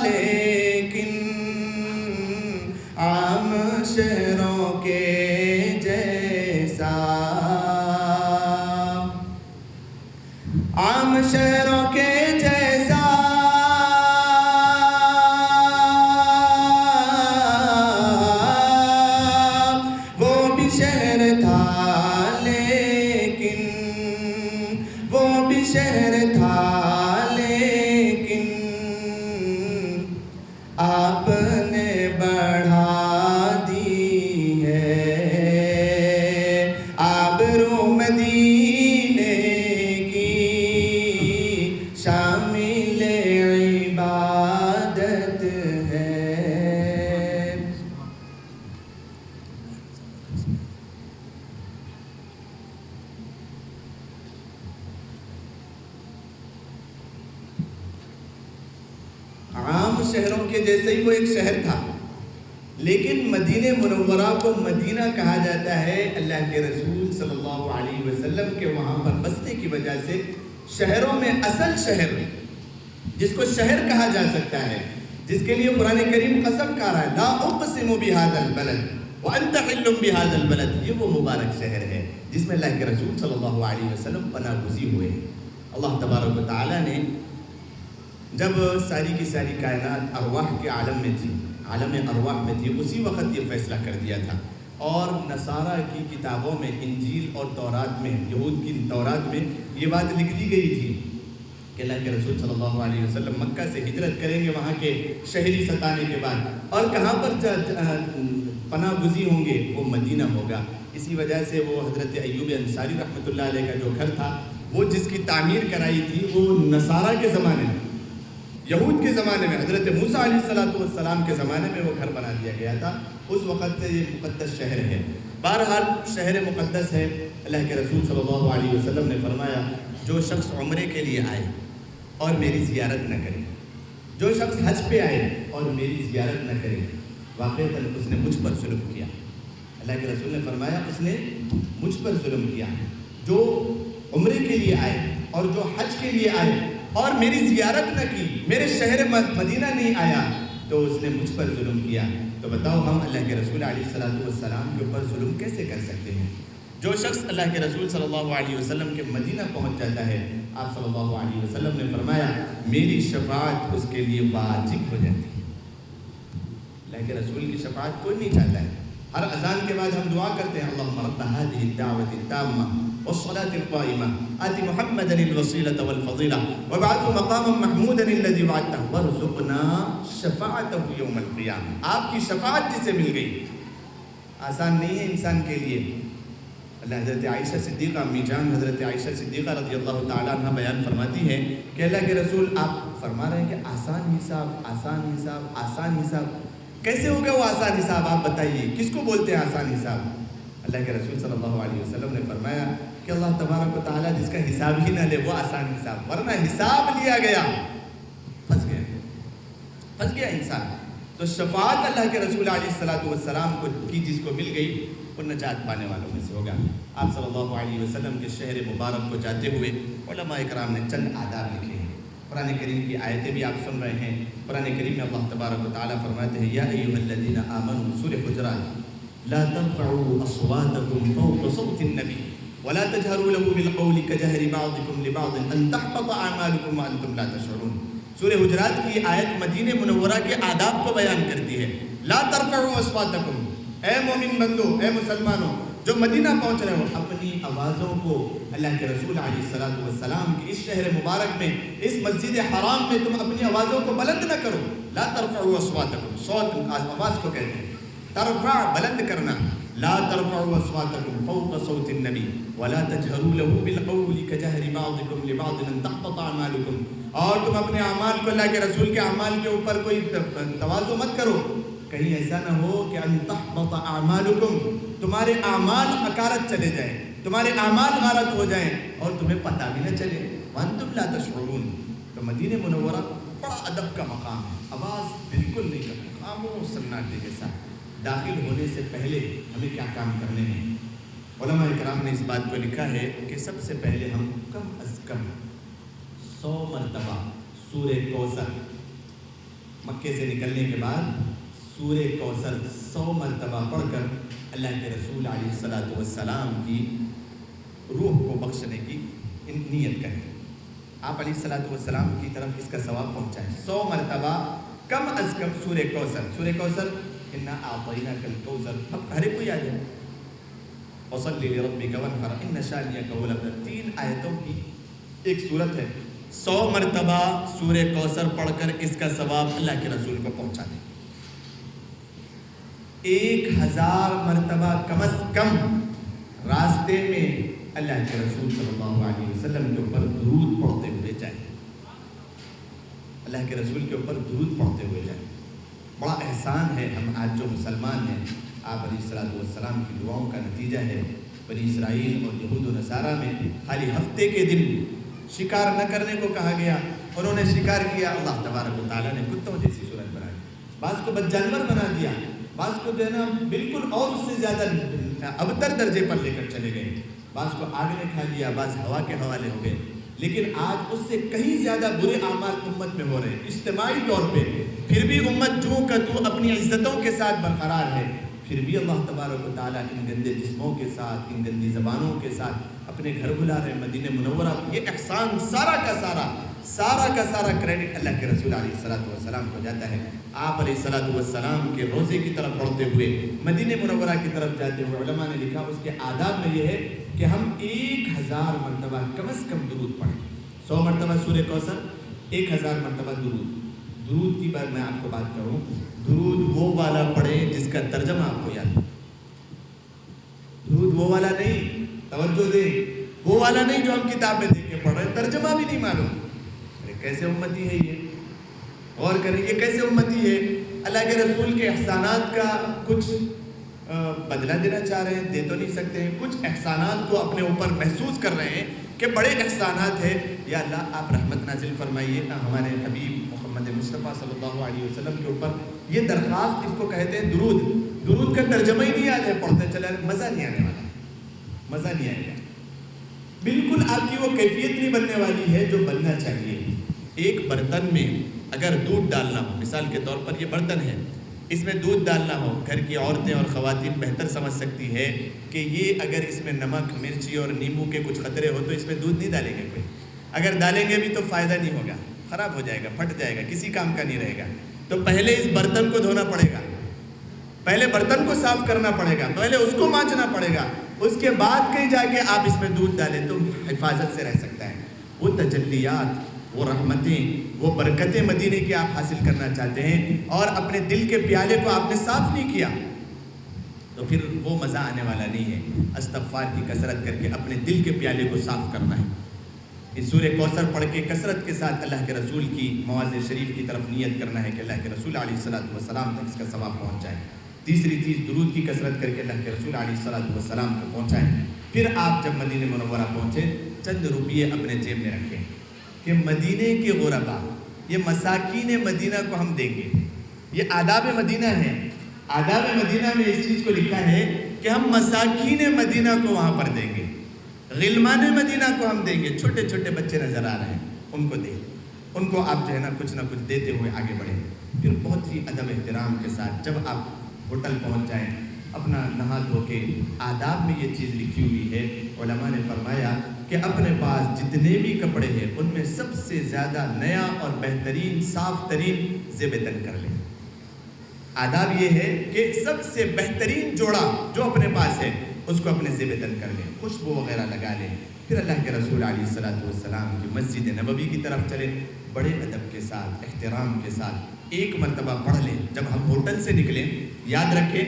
لیکن عام شہروں کے جیسا عام شہروں کے جیسا وہ بھی شہر تھا لیکن وہ بھی شہر تھا لیکن آپ نے بڑھا دی ہے آبرو مدینے کی شامل عبادت ہے. عام شہروں کے جیسے ہی وہ ایک شہر تھا لیکن مدینہ منورہ کو مدینہ کہا جاتا ہے اللہ کے رسول صلی اللہ علیہ وسلم کے وہاں پر بسنے کی وجہ سے. شہروں میں اصل شہر جس کو شہر کہا جا سکتا ہے, جس کے لیے قرآن کریم قسم کھا رہا ہے لا اقسم بہذا البلد وانت حل بہذا البلد, یہ وہ مبارک شہر ہے جس میں اللہ کے رسول صلی اللہ علیہ وسلم پناہ گزین ہوئے. اللہ تبارک و تعالیٰ نے جب ساری کی ساری کائنات ارواح کے عالم میں تھی, عالم ارواح میں تھی, اسی وقت یہ فیصلہ کر دیا تھا. اور نصارہ کی کتابوں میں انجیل اور تورات میں, یہود کی تورات میں یہ بات لکھ دی گئی تھی کہ اللہ کے رسول صلی اللہ علیہ وسلم مکہ سے ہجرت کریں گے وہاں کے شہری ستانے کے بعد, اور کہاں پر پناہ گزین ہوں گے, وہ مدینہ ہوگا. اسی وجہ سے وہ حضرت ایوب انصاری رحمۃ اللہ علیہ کا جو گھر تھا وہ جس کی تعمیر کرائی تھی وہ نصارہ کے زمانے میں, یہود کے زمانے میں, حضرت موسیٰ علیہ السلام کے زمانے میں وہ گھر بنا دیا گیا تھا. اس وقت سے یہ مقدس شہر ہے. بہرحال شہر مقدس ہے. اللہ کے رسول صلی اللہ علیہ وسلم نے فرمایا جو شخص عمرے کے لیے آئے اور میری زیارت نہ کرے, جو شخص حج پہ آئے اور میری زیارت نہ کرے, واقعتاً اس نے مجھ پر ظلم کیا. اللہ کے رسول نے فرمایا اس نے مجھ پر ظلم کیا. جو عمرے کے لیے آئے اور جو حج کے لیے آئے اور میری زیارت نہ کی, میرے شہر مدینہ نہیں آیا, تو اس نے مجھ پر ظلم کیا. تو بتاؤ ہم اللہ کے رسول علیہ السلام کے اوپر ظلم کیسے کر سکتے ہیں؟ جو شخص اللہ کے رسول صلی اللہ علیہ وسلم کے مدینہ پہنچ جاتا ہے, آپ صلی اللہ علیہ وسلم نے فرمایا میری شفاعت اس کے لیے واجب ہو جاتی ہے. اللہ کے رسول کی شفاعت کوئی نہیں چاہتا ہے. ہر اذان کے بعد ہم دعا کرتے ہیں اللہم رب هذه الدعوة التامة والصلاة القائمة آت محمدا الوسيلة والفضيلة وابعثه مقاما محمودا الذي وعدته وارزقنا شفاعته يوم القيامة. آپ کی شفاعت جسے مل گئی, آسان نہیں ہے انسان کے لیے. اللہ حضرت عائشہ صدیقہ امی جان حضرت عائشہ صدیقہ رضی اللہ تعالیٰ عنہ بیان فرماتی ہیں کہ اللہ کے رسول آپ فرما رہے ہیں کہ آسان حساب, آسان حساب, آسان حساب. کیسے ہوگا وہ آسان حساب, آپ بتائیے کس کو بولتے ہیں آسان حساب؟ اللہ کے رسول صلی اللہ علیہ وسلم نے فرمایا کہ اللہ تبارک و تعالیٰ جس کا حساب ہی نہ لے وہ آسان حساب, ورنہ حساب لیا گیا پھنس گیا انسان. تو شفاعت اللہ کے رسول علیہ السلام کو کی جس کو مل گئی وہ نجات پانے والوں میں سے ہوگا. آپ صلی اللہ علیہ وسلم کے شہر مبارک کو جاتے ہوئے علماء اکرام نے چند آداب لکھے ہیں. قرآن کریم کی آیتیں بھی آپ سن رہے ہیں. قرآن کریم میں اللہ تبارک و تعالیٰ فرماتے ہیں یا ایھا الذین آمنوا, سورہ حجرات, لا ترفعوا اصواتکم فوق صوت النبی ولا تجهروا له بالقول كجهر بعضكم لبعض ان تحبط اعمالكم وانتم لا تشعرون. سورہ حجرات کی آیت مدینہ منورہ کے آداب کو بیان کرتی ہے. لا ترفعوا اصواتکم, اے مومن بندو, اے مسلمانوں جو مدینہ پہنچ رہے ہو, اپنی آوازوں کو اللہ کے رسول علیہ السلام کی اس شہر مبارک میں, اس مسجد حرام میں تم اپنی آوازوں کو بلند نہ کرو. لا ترفعوا اصواتکم, صوت آواز کو کہتے ہیں, ترفع بلند کرنا, لا ترفعوا اصواتكم فوق صوت النبی ولا تجهروا له بالقول كجهر بعضكم لبعض ان تحبط اعمالكم. اور تم اپنے اعمال کو اللہ کے رسول کے اعمال کے اوپر کوئی تواضع مت کرو, کہیں ایسا نہ ہو کہ ان تحبط اعمالکم, تمہارے اعمال اکارت چلے جائیں, تمہارے اعمال غلط ہو جائیں اور تمہیں پتہ بھی نہ چلے. وانتم لا تشعرون. تو مدینہ منورہ بڑا ادب کا مقام ہے, آواز بالکل نہیں کرنی, خاموش سناٹے کے ساتھ. داخل ہونے سے پہلے ہمیں کیا کام کرنے ہیں؟ علماء کرام نے اس بات کو لکھا ہے کہ سب سے پہلے ہم کم از کم 100 مرتبہ سورہ کوثر, مکے سے نکلنے کے بعد سورہ کوثر 100 مرتبہ پڑھ کر اللہ کے رسول علیہ الصلوۃ والسلام کی روح کو بخشنے کی نیت کریں. آپ علیہ الصلوۃ والسلام کی طرف اس کا ثواب پہنچائیں. 100 مرتبہ کم از کم سورہ کوثر. سورہ کوثر انا اعطیناک الکوثر, اب ہر ایک کو یاد ہے. فصلی لربک وانحر ان شانئک هو الابتر. 3 آیتوں کی ایک صورت ہے. 100 مرتبہ سورہ کوثر پڑھ کر اس کا ثواب اللہ کے رسول کو پہنچا دیں. 1000 مرتبہ کم از کم راستے میں اللہ کے رسول صلی اللہ علیہ وسلم کے اوپر درود پڑھتے ہوئے جائیں. اللہ کے رسول کے اوپر درود پڑھتے ہوئے جائیں. بڑا احسان ہے ہم آج جو مسلمان ہیں, آپ علیہ الصلوۃ والسلام کی دعاؤں کا نتیجہ ہے. بنی اسرائیل اور یہود و نصارہ میں خالی ہفتے کے دن شکار نہ کرنے کو کہا گیا, انہوں نے شکار کیا, اللہ تبارک و تعالیٰ نے کتوں جیسی صورت بنائی, بعض کو بد جانور بنا دیا, بعض کو جو ہے نا بالکل اور اس سے زیادہ ابتر درجے پر لے کر چلے گئے, بعض کو آگ نے کھا لیا, بعض ہوا کے حوالے ہو گئے. لیکن آج اس سے کہیں زیادہ برے اعمال امت میں ہو رہے ہیں اجتماعی طور پہ. پھر بھی امت جو کا تو اپنی عزتوں کے ساتھ برقرار ہے, پھر بھی اللہ تبارک و تعالیٰ ان گندے جسموں کے ساتھ, ان گندی زبانوں کے ساتھ اپنے گھر بلا رہے ہیں. مدینہ منورہ, یہ احسان سارا کا سارا کریڈٹ اللہ کے رسول علیہ الصلوۃ والسلام کو جاتا ہے. آپ علیہ الصلوۃ والسلام کے روزے کی طرف بڑھتے ہوئے مدینہ منورہ کی طرف جاتے ہوئے علماء نے لکھا اس کے آداب میں یہ ہے کہ ہم 1000 مرتبہ کم از کم درود پڑھیں. 100 مرتبہ سورہ کوثر, 1000 مرتبہ درود. درود کی بات میں آپ کو بات کروں, درود وہ والا پڑھیں جس کا ترجمہ آپ کو یاد ہو. درود وہ والا نہیں, توجہ دیں, وہ والا نہیں جو ہم کتاب میں دیکھ کے پڑھ رہے ہیں, ترجمہ بھی نہیں معلوم. ارے کیسے امتی ہے یہ, غور کریں یہ کیسے امتی ہے. اللہ کے رسول کے احسانات کا کچھ بدلہ دینا چاہ رہے ہیں, دے تو نہیں سکتے ہیں. کچھ احسانات کو اپنے اوپر محسوس کر رہے ہیں کہ بڑے احسانات ہیں. یا اللہ آپ رحمت نازل فرمائیے ہمارے حبیب محمد مصطفیٰ صلی اللہ علیہ وسلم کے اوپر. یہ درخواست اس کو کہتے ہیں درود. درود کا ترجمہ ہی نہیں یاد ہے, پڑھتے چلے مزہ نہیں آنے والا, مزہ نہیں آئے گا. بالکل آپ کی وہ کیفیت نہیں بننے والی ہے جو بننا چاہیے. ایک برتن میں اگر دودھ ڈالنا ہو, مثال کے طور پر یہ برتن ہے, اس میں دودھ ڈالنا ہو, گھر کی عورتیں اور خواتین بہتر سمجھ سکتی ہے کہ یہ اگر اس میں نمک, مرچی اور نیمبو کے کچھ خطرے ہو تو اس میں دودھ نہیں ڈالیں گے کوئی. اگر ڈالیں گے بھی تو فائدہ نہیں ہوگا, خراب ہو جائے گا, پھٹ جائے گا, کسی کام کا نہیں رہے گا. تو پہلے اس برتن کو دھونا پڑے گا, پہلے برتن کو صاف کرنا پڑے گا, پہلے اس کو مانجنا پڑے گا, اس کے بعد کہیں جا کے آپ اس میں دودھ ڈالیں تو حفاظت سے رہ سکتا ہے. وہ تجلیات, وہ رحمتیں, وہ برکتیں مدینے کی آپ حاصل کرنا چاہتے ہیں اور اپنے دل کے پیالے کو آپ نے صاف نہیں کیا تو پھر وہ مزہ آنے والا نہیں ہے. استغفار کی کثرت کر کے اپنے دل کے پیالے کو صاف کرنا ہے. اس سورہ کوثر پڑھ کے کثرت کے ساتھ اللہ کے رسول کی مواضع شریف کی طرف نیت کرنا ہے کہ اللہ کے رسول علیہ الصلوۃ والسلام تک اس کا ثواب پہنچ جائے. تیسری چیز, درود کی کثرت کر کے اللہ کے رسول علیہ الصلوۃ والسلام کو پہنچائیں. پھر آپ جب مدینہ منورہ پہنچے, چند روپیے اپنے جیب میں رکھیں کہ مدینے کے غربا, یہ مساکین مدینہ کو ہم دیں گے. یہ آداب مدینہ ہے. آداب مدینہ میں اس چیز کو لکھا ہے کہ ہم مساکین مدینہ کو وہاں پر دیں گے, غلمان مدینہ کو ہم دیں گے. چھوٹے چھوٹے بچے نظر آ رہے ہیں, ان کو دیں, ان کو آپ جو ہے نا کچھ نہ کچھ دیتے ہوئے آگے بڑھیں. پھر بہت ہی ادب احترام کے ساتھ جب آپ ہوٹل پہنچ جائیں, اپنا نہا دھو کے, آداب میں یہ چیز لکھی ہوئی ہے. علماء نے فرمایا کہ اپنے پاس جتنے بھی کپڑے ہیں ان میں سب سے زیادہ نیا اور بہترین صاف ترین زیب تن کر لیں. آداب یہ ہے کہ سب سے بہترین جوڑا جو اپنے پاس ہے اس کو اپنے زیب تن کر لیں, خوشبو وغیرہ لگا لیں. پھر اللہ کے رسول علیہ الصلوۃ والسلام کی مسجد نبوی کی طرف چلیں, بڑے ادب کے ساتھ, احترام کے ساتھ 1 مرتبہ پڑھ لیں. جب ہم ہوٹل سے نکلیں, یاد رکھیں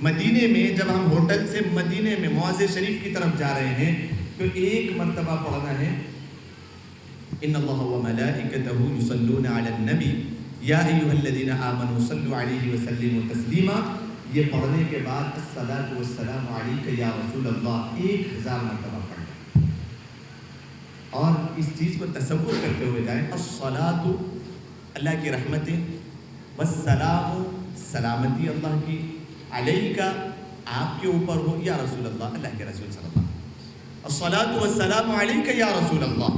مدینے میں جب ہم ہوٹل سے مدینے میں معاذ شریف کی طرف جا رہے ہیں تو ایک مرتبہ پڑھنا ہے ان اللہ و ملائکتہ یصلون علی النبی یا ایھا الذین آمنوا صلوا علیہ وسلموا تسلیما. یہ پڑھنے کے بعد الصلاۃ والسلام علیک یا رسول اللہ 1000 مرتبہ پڑھنا. اور اس چیز کو تصور کرتے ہوئے جائیں الصلاۃ اللہ کی رحمتیں، والسلام سلامتی اللہ کی، علیک آپ کے اوپر ہو یا رسول اللہ اللہ کے رسول صلی اللہ علیہ وسلم. الصلاۃ والسلام علیک یا رسول اللہ،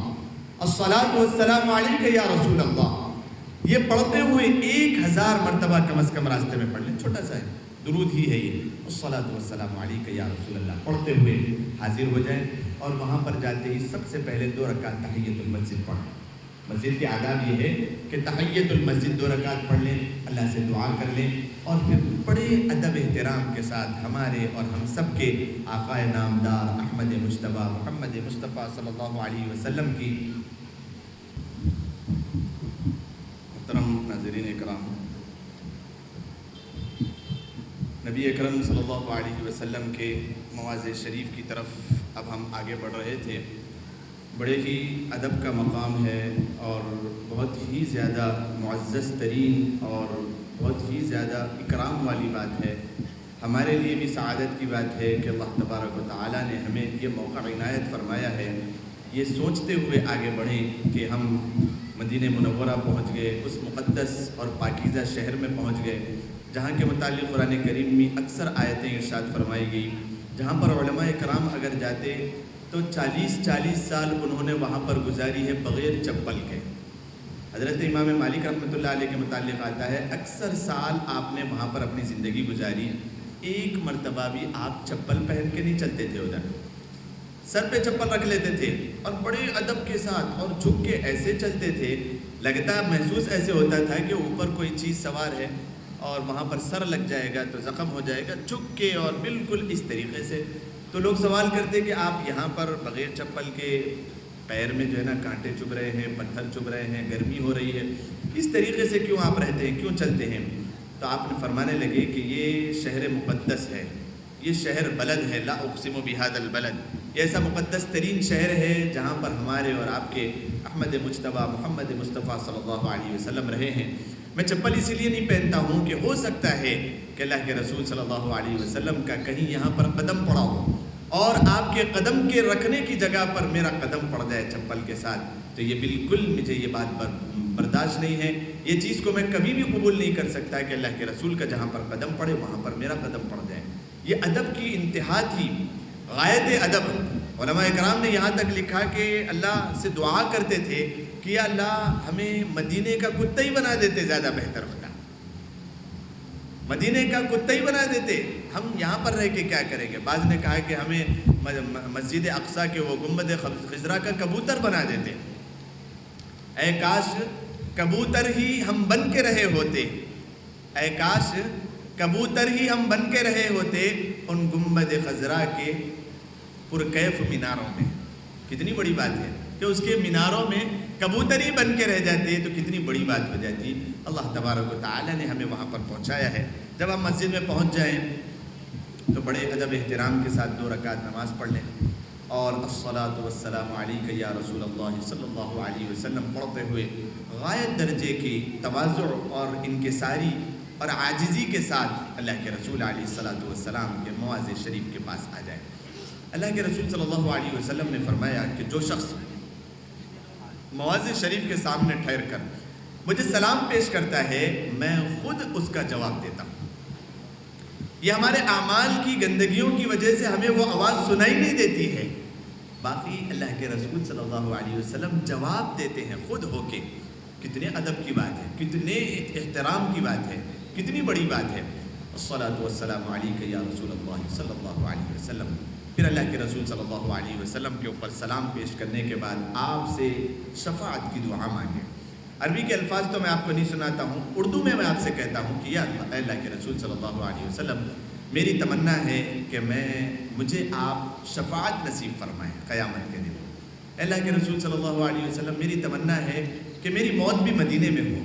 الصلاۃ والسلام علیک یا رسول اللہ. یہ پڑھتے ہوئے 1000 مرتبہ کم از کم راستے میں پڑھ لیں. چھوٹا سا ہے درود ہی ہے یہ. الصلاۃ والسلام علیک یا رسول اللہ پڑھتے ہوئے حاضر ہو جائیں اور وہاں پر جاتے ہی سب سے پہلے 2 رکعت تحیۃ المسجد پڑھیں. مسجد کے آداب یہ ہے کہ تحیۃ المسجد 2 رکعت پڑھ لیں، اللہ سے دعا کر لیں اور پھر بڑے ادب احترام کے ساتھ ہمارے اور ہم سب کے آقا نامدار احمد مجتبیٰ محمد مصطفیٰ صلی اللہ علیہ وسلم کی. محترم ناظرین اکرام، نبی اکرم صلی اللہ علیہ وسلم کے مواضع شریف کی طرف اب ہم آگے بڑھ رہے تھے. بڑے ہی ادب کا مقام ہے اور بہت ہی زیادہ معزز ترین اور بہت ہی زیادہ اکرام والی بات ہے. ہمارے لیے بھی سعادت کی بات ہے کہ اللہ تبارک و تعالیٰ نے ہمیں یہ موقع عنایت فرمایا ہے. یہ سوچتے ہوئے آگے بڑھیں کہ ہم مدینہ منورہ پہنچ گئے، اس مقدس اور پاکیزہ شہر میں پہنچ گئے جہاں کے متعلق قرآن کریم میں اکثر آیتیں ارشاد فرمائی گئی، جہاں پر علماء کرام اگر جاتے تو 40 سال انہوں نے وہاں پر گزاری ہے بغیر چپل کے. حضرت امام مالک رحمۃ اللہ علیہ کے متعلق آتا ہے اکثر سال آپ نے وہاں پر اپنی زندگی گزاری، ایک مرتبہ بھی آپ چپل پہن کے نہیں چلتے تھے، ادھر سر پہ چپل رکھ لیتے تھے اور بڑے ادب کے ساتھ اور جھک کے ایسے چلتے تھے، لگتا محسوس ایسے ہوتا تھا کہ اوپر کوئی چیز سوار ہے اور وہاں پر سر لگ جائے گا تو زخم ہو جائے گا، جھک کے اور بالکل اس طریقے سے. تو لوگ سوال کرتے کہ آپ یہاں پر بغیر چپل کے، پیر میں جو ہے نا کانٹے چبھ رہے ہیں، پتھر چبھ رہے ہیں، گرمی ہو رہی ہے، اس طریقے سے کیوں آپ رہتے ہیں، کیوں چلتے ہیں؟ تو آپ نے فرمانے لگے کہ یہ شہر مقدس ہے، یہ شہر بلد ہے، لا اقسم بہذا البلد، یہ ایسا مقدس ترین شہر ہے جہاں پر ہمارے اور آپ کے احمد مجتبیٰ محمد مصطفیٰ صلی اللہ علیہ وسلم رہے ہیں. میں چپل اسی لیے نہیں پہنتا ہوں کہ ہو سکتا ہے کہ اللہ کے رسول صلی اللہ علیہ وسلم کا کہیں یہاں پر قدم پڑا ہو اور آپ کے قدم کے رکھنے کی جگہ پر میرا قدم پڑ جائے چپل کے ساتھ، تو یہ بالکل مجھے یہ بات برداشت نہیں ہے. یہ چیز کو میں کبھی بھی قبول نہیں کر سکتا کہ اللہ کے رسول کا جہاں پر قدم پڑے وہاں پر میرا قدم پڑ جائے. یہ ادب کی انتہا تھی، غایت ادب. علماء کرام نے یہاں تک لکھا کہ اللہ سے دعا کرتے تھے کہ یا اللہ ہمیں مدینے کا کتا ہی بنا دیتے زیادہ بہتر ہوتا، مدینے کا کتا ہی بنا دیتے، ہم یہاں پر رہ کے کیا کریں گے. بعض نے کہا کہ ہمیں مسجد اقصیٰ کے وہ گنبد خضرا کا کبوتر بنا دیتے. اے کاش کبوتر ہی ہم بن کے رہے ہوتے، اے کاش کبوتر ہی ہم بن کے رہے ہوتے ان گنبد خضرا کے پرکیف میناروں میں. کتنی بڑی بات ہے کہ اس کے میناروں میں کبوتر ہی بن کے رہ جاتے تو کتنی بڑی بات ہو جاتی. اللہ تبارک و تعالی نے ہمیں وہاں پر پہنچایا ہے. جب ہم مسجد میں پہنچ جائیں تو بڑے ادب احترام کے ساتھ 2 رکعت نماز پڑھ لیں اور الصلاۃ والسلام علیک یا رسول اللہ صلی اللہ علیہ وسلم پڑھتے ہوئے غایت درجے کی تواضع اور انکساری اور عاجزی کے ساتھ اللہ کے رسول علیہ الصلاۃ والسلام کے مواضع شریف کے پاس آ جائیں. اللہ کے رسول صلی اللہ علیہ وسلم نے فرمایا کہ جو شخص مواضع شریف کے سامنے ٹھہر کر مجھے سلام پیش کرتا ہے میں خود اس کا جواب دیتا ہوں. یہ ہمارے اعمال کی گندگیوں کی وجہ سے ہمیں وہ آواز سنائی نہیں دیتی ہے، باقی اللہ کے رسول صلی اللہ علیہ وسلم جواب دیتے ہیں خود ہو کے. کتنے ادب کی بات ہے، کتنے احترام کی بات ہے، کتنی بڑی بات ہے. الصلاۃ والسلام علیک یا رسول اللہ صلی اللہ علیہ وسلم. پھر اللہ کے رسول صلی اللہ علیہ وسلم کے اوپر سلام پیش کرنے کے بعد آپ سے شفاعت کی دعا مانگیں. عربی کے الفاظ تو میں آپ کو نہیں سناتا ہوں، اردو میں آپ سے کہتا ہوں کہ یا اللہ کے رسول صلی اللہ علیہ وسلم میری تمنا ہے کہ مجھے آپ شفاعت نصیب فرمائیں قیامت کے دن. اللہ کے رسول صلی اللہ علیہ وسلم میری تمنا ہے کہ میری موت بھی مدینے میں ہو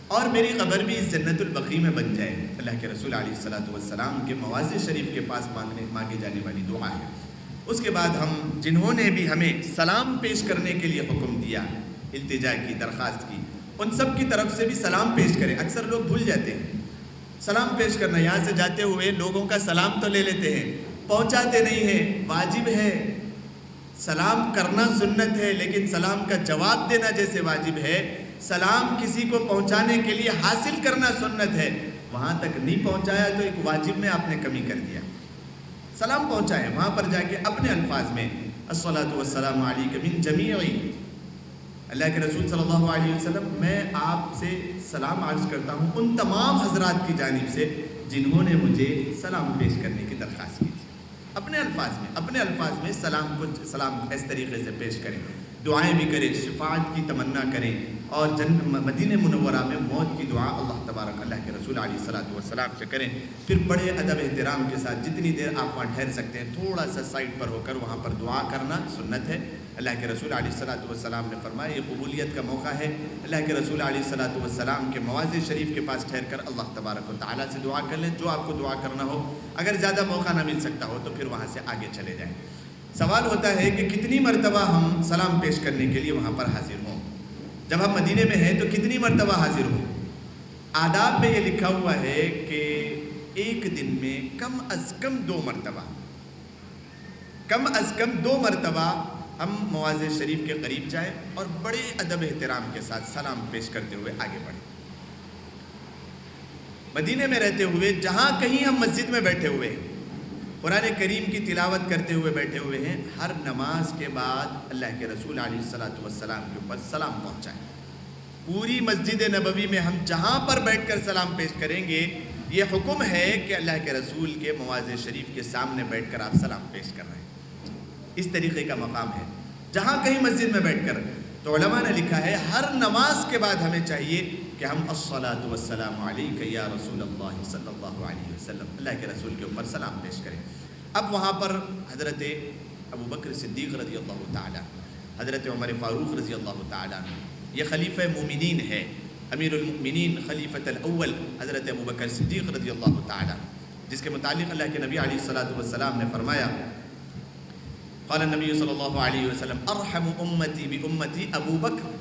اور میری قبر بھی اس جنت البقیع میں بن جائے۔ اللہ کے رسول علیہ الصلوۃ والسلام کے مواضع شریف کے پاس مانگے جانے والی دعا ہے۔ اس کے بعد ہم جنہوں نے بھی ہمیں سلام پیش کرنے کے لیے حکم دیا، التجا کی، درخواست کی، ان سب کی طرف سے بھی سلام پیش کریں۔ اکثر لوگ بھول جاتے ہیں سلام پیش کرنا، یہاں سے جاتے ہوئے لوگوں کا سلام تو لے لیتے ہیں، پہنچاتے نہیں ہیں۔ واجب ہے، سلام کرنا سنت ہے، لیکن سلام کا جواب دینا جیسے واجب ہے، سلام کسی کو پہنچانے کے لیے حاصل کرنا سنت ہے۔ وہاں تک نہیں پہنچایا تو ایک واجب میں آپ نے کمی کر دیا۔ سلام پہنچائیں، وہاں پر جا کے اپنے الفاظ میں الصلاۃ والسلام علیک من جمیع، اللہ کے رسول صلی اللہ علیہ وسلم میں آپ سے سلام عرض کرتا ہوں ان تمام حضرات کی جانب سے جنہوں نے مجھے سلام پیش کرنے کی درخواست کی تھی۔ اپنے الفاظ میں سلام اس طریقے سے پیش کریں، دعائیں بھی کریں، شفاعت کی تمنا کریں، اور مدینہ منورہ میں موت کی دعا اللہ کے رسول علیہ الصلوۃ والسلام سے کریں۔ پھر بڑے ادب احترام کے ساتھ جتنی دیر آپ وہاں ٹھہر سکتے ہیں تھوڑا سا سائڈ پر ہو کر وہاں پر دعا کرنا سنت ہے۔ اللہ کے رسول علیہ الصلوۃ والسلام نے فرمایا یہ قبولیت کا موقع ہے، اللہ کے رسول علیہ الصلوۃ والسلام کے مواضع شریف کے پاس ٹھہر کر اللہ تبارک و تعالیٰ سے دعا کر لیں جو آپ کو دعا کرنا ہو۔ اگر زیادہ موقع نہ مل سکتا ہو تو پھر وہاں سے آگے چلے جائیں۔ سوال ہوتا ہے کہ کتنی مرتبہ ہم سلام پیش کرنے کے لیے وہاں پر حاضر ہوں؟ جب ہم مدینے میں ہیں تو کتنی مرتبہ حاضر ہوں؟ آداب میں یہ لکھا ہوا ہے کہ ایک دن میں کم از کم 2 مرتبہ ہم مواضع شریف کے قریب جائیں اور بڑے ادب احترام کے ساتھ سلام پیش کرتے ہوئے آگے بڑھیں۔ مدینے میں رہتے ہوئے جہاں کہیں ہم مسجد میں بیٹھے ہوئے ہیں، قرآن کریم کی تلاوت کرتے ہوئے بیٹھے ہوئے ہیں، ہر نماز کے بعد اللہ کے رسول علیہ الصلوۃ والسلام کے اوپر سلام پہنچائیں۔ پوری مسجد نبوی میں ہم جہاں پر بیٹھ کر سلام پیش کریں گے، یہ حکم ہے کہ اللہ کے رسول کے مواضع شریف کے سامنے بیٹھ کر آپ سلام پیش کر رہے ہیں۔ اس طریقے کا مقام ہے جہاں کہیں مسجد میں بیٹھ کر۔ تو علماء نے لکھا ہے ہر نماز کے بعد ہمیں چاہیے کہ ہم الصلاۃ والسلام علیک یا رسول اللہ صلی اللہ علیہ وسلم، اللہ کے رسول کے اوپر سلام پیش کریں۔ اب وہاں پر حضرت ابو بکر صدیق رضی اللہ تعالیٰ، حضرت عمر فاروق رضی اللہ تعالیٰ، یہ خلیفہ مومنین ہے، امیر المؤمنین خلیفۃ الاول حضرت ابو بکر صدیق رضی اللہ تعالیٰ، جس کے متعلق اللہ کے نبی علیہ الصلوۃ والسلام نے فرمایا، قال النبی صلی اللہ علیہ وسلم ارحم امتی بامتی ابو بکر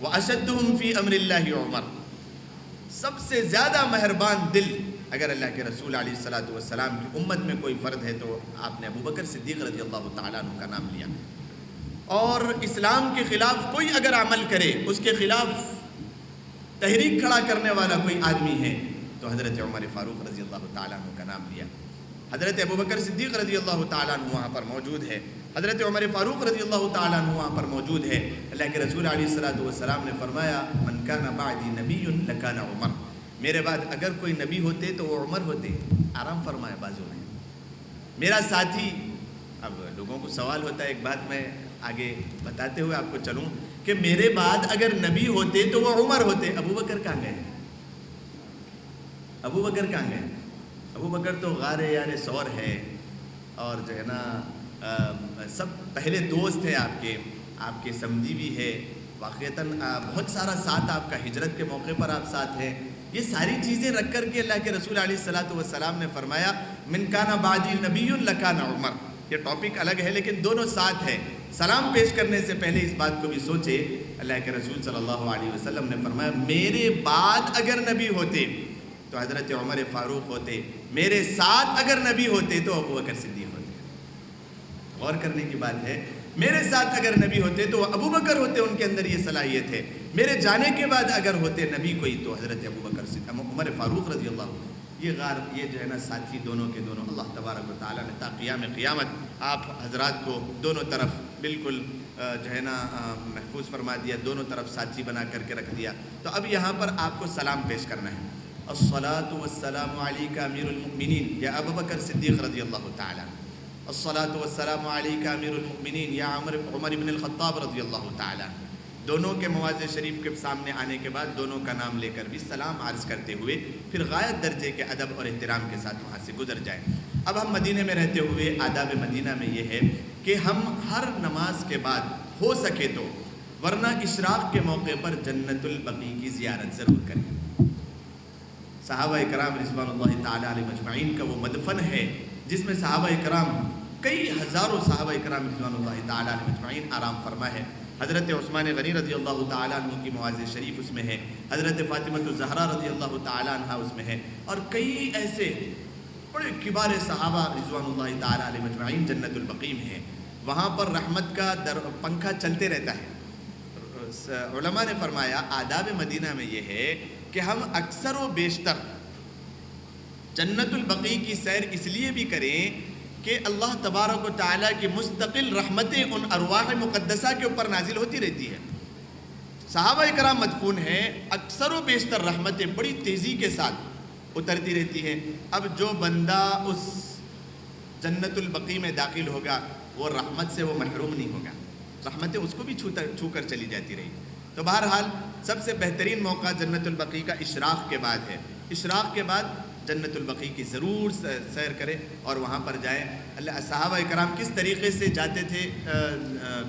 واشدہم فی امر اللہ عمر، سب سے زیادہ مہربان دل اگر اللہ کے رسول علیہ الصلوۃ والسلام کی امت میں کوئی فرد ہے تو آپ نے ابو بکر صدیق رضی اللہ تعالیٰ عنہ کا نام لیا۔ اور اسلام کے خلاف کوئی اگر عمل کرے، اس کے خلاف تحریک کھڑا کرنے والا کوئی آدمی ہے تو حضرت عمر فاروق رضی اللہ تعالیٰ عنہ کا نام لیا۔ حضرت ابو بکر صدیق رضی اللہ تعالیٰ عنہ وہاں پر موجود ہے، حضرت عمر فاروق رضی اللہ تعالیٰ عنہ وہاں پر موجود ہے۔ اللہ کے رسول علیہ الصلوۃ والسلام نے فرمایا من کان بعدی نبی لکان عمر، میرے بعد اگر کوئی نبی ہوتے تو وہ عمر ہوتے۔ آرام فرمائے بازو میں میرا ساتھی۔ اب لوگوں کو سوال ہوتا ہے، ایک بات میں آگے بتاتے ہوئے آپ کو چلوں کہ میرے بعد اگر نبی ہوتے تو وہ عمر ہوتے۔ ابو بکر کہاں گئے؟ ابو بکر کہاں گئے؟ ابو بکر تو غار یار سور ہے، اور جو ہے نا سب پہلے دوست ہیں آپ کے سمدھی بھی ہے، واقعتاً بہت سارا ساتھ آپ کا، ہجرت کے موقع پر آپ ساتھ ہیں۔ یہ ساری چیزیں رکھ کر کے اللہ کے رسول علیہ الصلوۃ والسلام نے فرمایا من کان بعدی نبی لکان عمر۔ یہ ٹاپک الگ ہے لیکن دونوں ساتھ ہیں۔ سلام پیش کرنے سے پہلے اس بات کو بھی سوچے، اللہ کے رسول صلی اللہ علیہ وسلم نے فرمایا میرے بعد اگر نبی ہوتے تو حضرت عمر فاروق ہوتے، میرے ساتھ اگر نبی ہوتے تو ابو بکر صدیق ہوتے۔ غور کرنے کی بات ہے، میرے ساتھ اگر نبی ہوتے تو ابو بکر ہوتے، ان کے اندر یہ صلاحیت ہے۔ میرے جانے کے بعد اگر ہوتے نبی کوئی تو حضرت ابو بکر صدیق، عمر فاروق رضی اللہ عنہ۔ یہ جو ہے نا ساتھی دونوں کے دونوں اللہ تبارک و تعالیٰ نے تا قیام قیامت آپ حضرات کو دونوں طرف بالکل جو ہے نا محفوظ فرما دیا، دونوں طرف ساتھی بنا کر کے رکھ دیا۔ تو اب یہاں پر آپ کو سلام پیش کرنا ہے، الصلاۃ والسلام علیک امیر المؤمنین یا ابو بکر صدیق رضی اللہ تعالیٰ، الصلاۃ والسلام علیک امیر المؤمنین یا عمر بن الخطاب رضی اللہ تعالیٰ۔ دونوں کے مواضع شریف کے سامنے آنے کے بعد دونوں کا نام لے کر بھی سلام عرض کرتے ہوئے پھر غایت درجے کے ادب اور احترام کے ساتھ وہاں سے گزر جائیں۔ اب ہم مدینے میں رہتے ہوئے آداب مدینہ میں یہ ہے کہ ہم ہر نماز کے بعد ہو سکے تو ورنہ اشراق کے موقع پر جنت البقیع کی زیارت ضرور کریں۔ صحابہ کرام رضوان اللہ تعالیٰ علیہ مجمعین کا وہ مدفن ہے جس میں صحابہ کرام کئی ہزاروں صحابہ کرام رضوان اللہ تعالیٰ علیہ مجمعین آرام فرما ہے۔ حضرت عثمان غنی رضی اللہ تعالیٰ عنہ کی مواضع شریف اس میں ہے، حضرت فاطمہ الزہرا رضی اللہ تعالیٰ عنہ اس میں ہے، اور کئی ایسے بڑے کبار صحابہ رضوان اللہ تعالیٰ علیہ مجمعین جنت البقیع میں ہیں۔ وہاں پر رحمت کا پنکھا چلتے رہتا ہے۔ علماء نے فرمایا آداب مدینہ میں یہ ہے کہ ہم اکثر و بیشتر جنت البقیع کی سیر اس لیے بھی کریں کہ اللہ تبارک و تعالیٰ کی مستقل رحمتیں ان ارواح مقدسہ کے اوپر نازل ہوتی رہتی ہے۔ صحابہ کرام مدفون ہیں، اکثر و بیشتر رحمتیں بڑی تیزی کے ساتھ اترتی رہتی ہیں۔ اب جو بندہ اس جنت البقیع میں داخل ہوگا وہ رحمت سے وہ محروم نہیں ہوگا، رحمتیں اس کو بھی چھو کر چلی جاتی رہی۔ تو بہرحال سب سے بہترین موقع جنت البقیع کا اشراق کے بعد ہے۔ اشراق کے بعد جنت البقیع کی ضرور سیر کریں اور وہاں پر جائیں۔ صحابہ کرام کس طریقے سے جاتے تھے،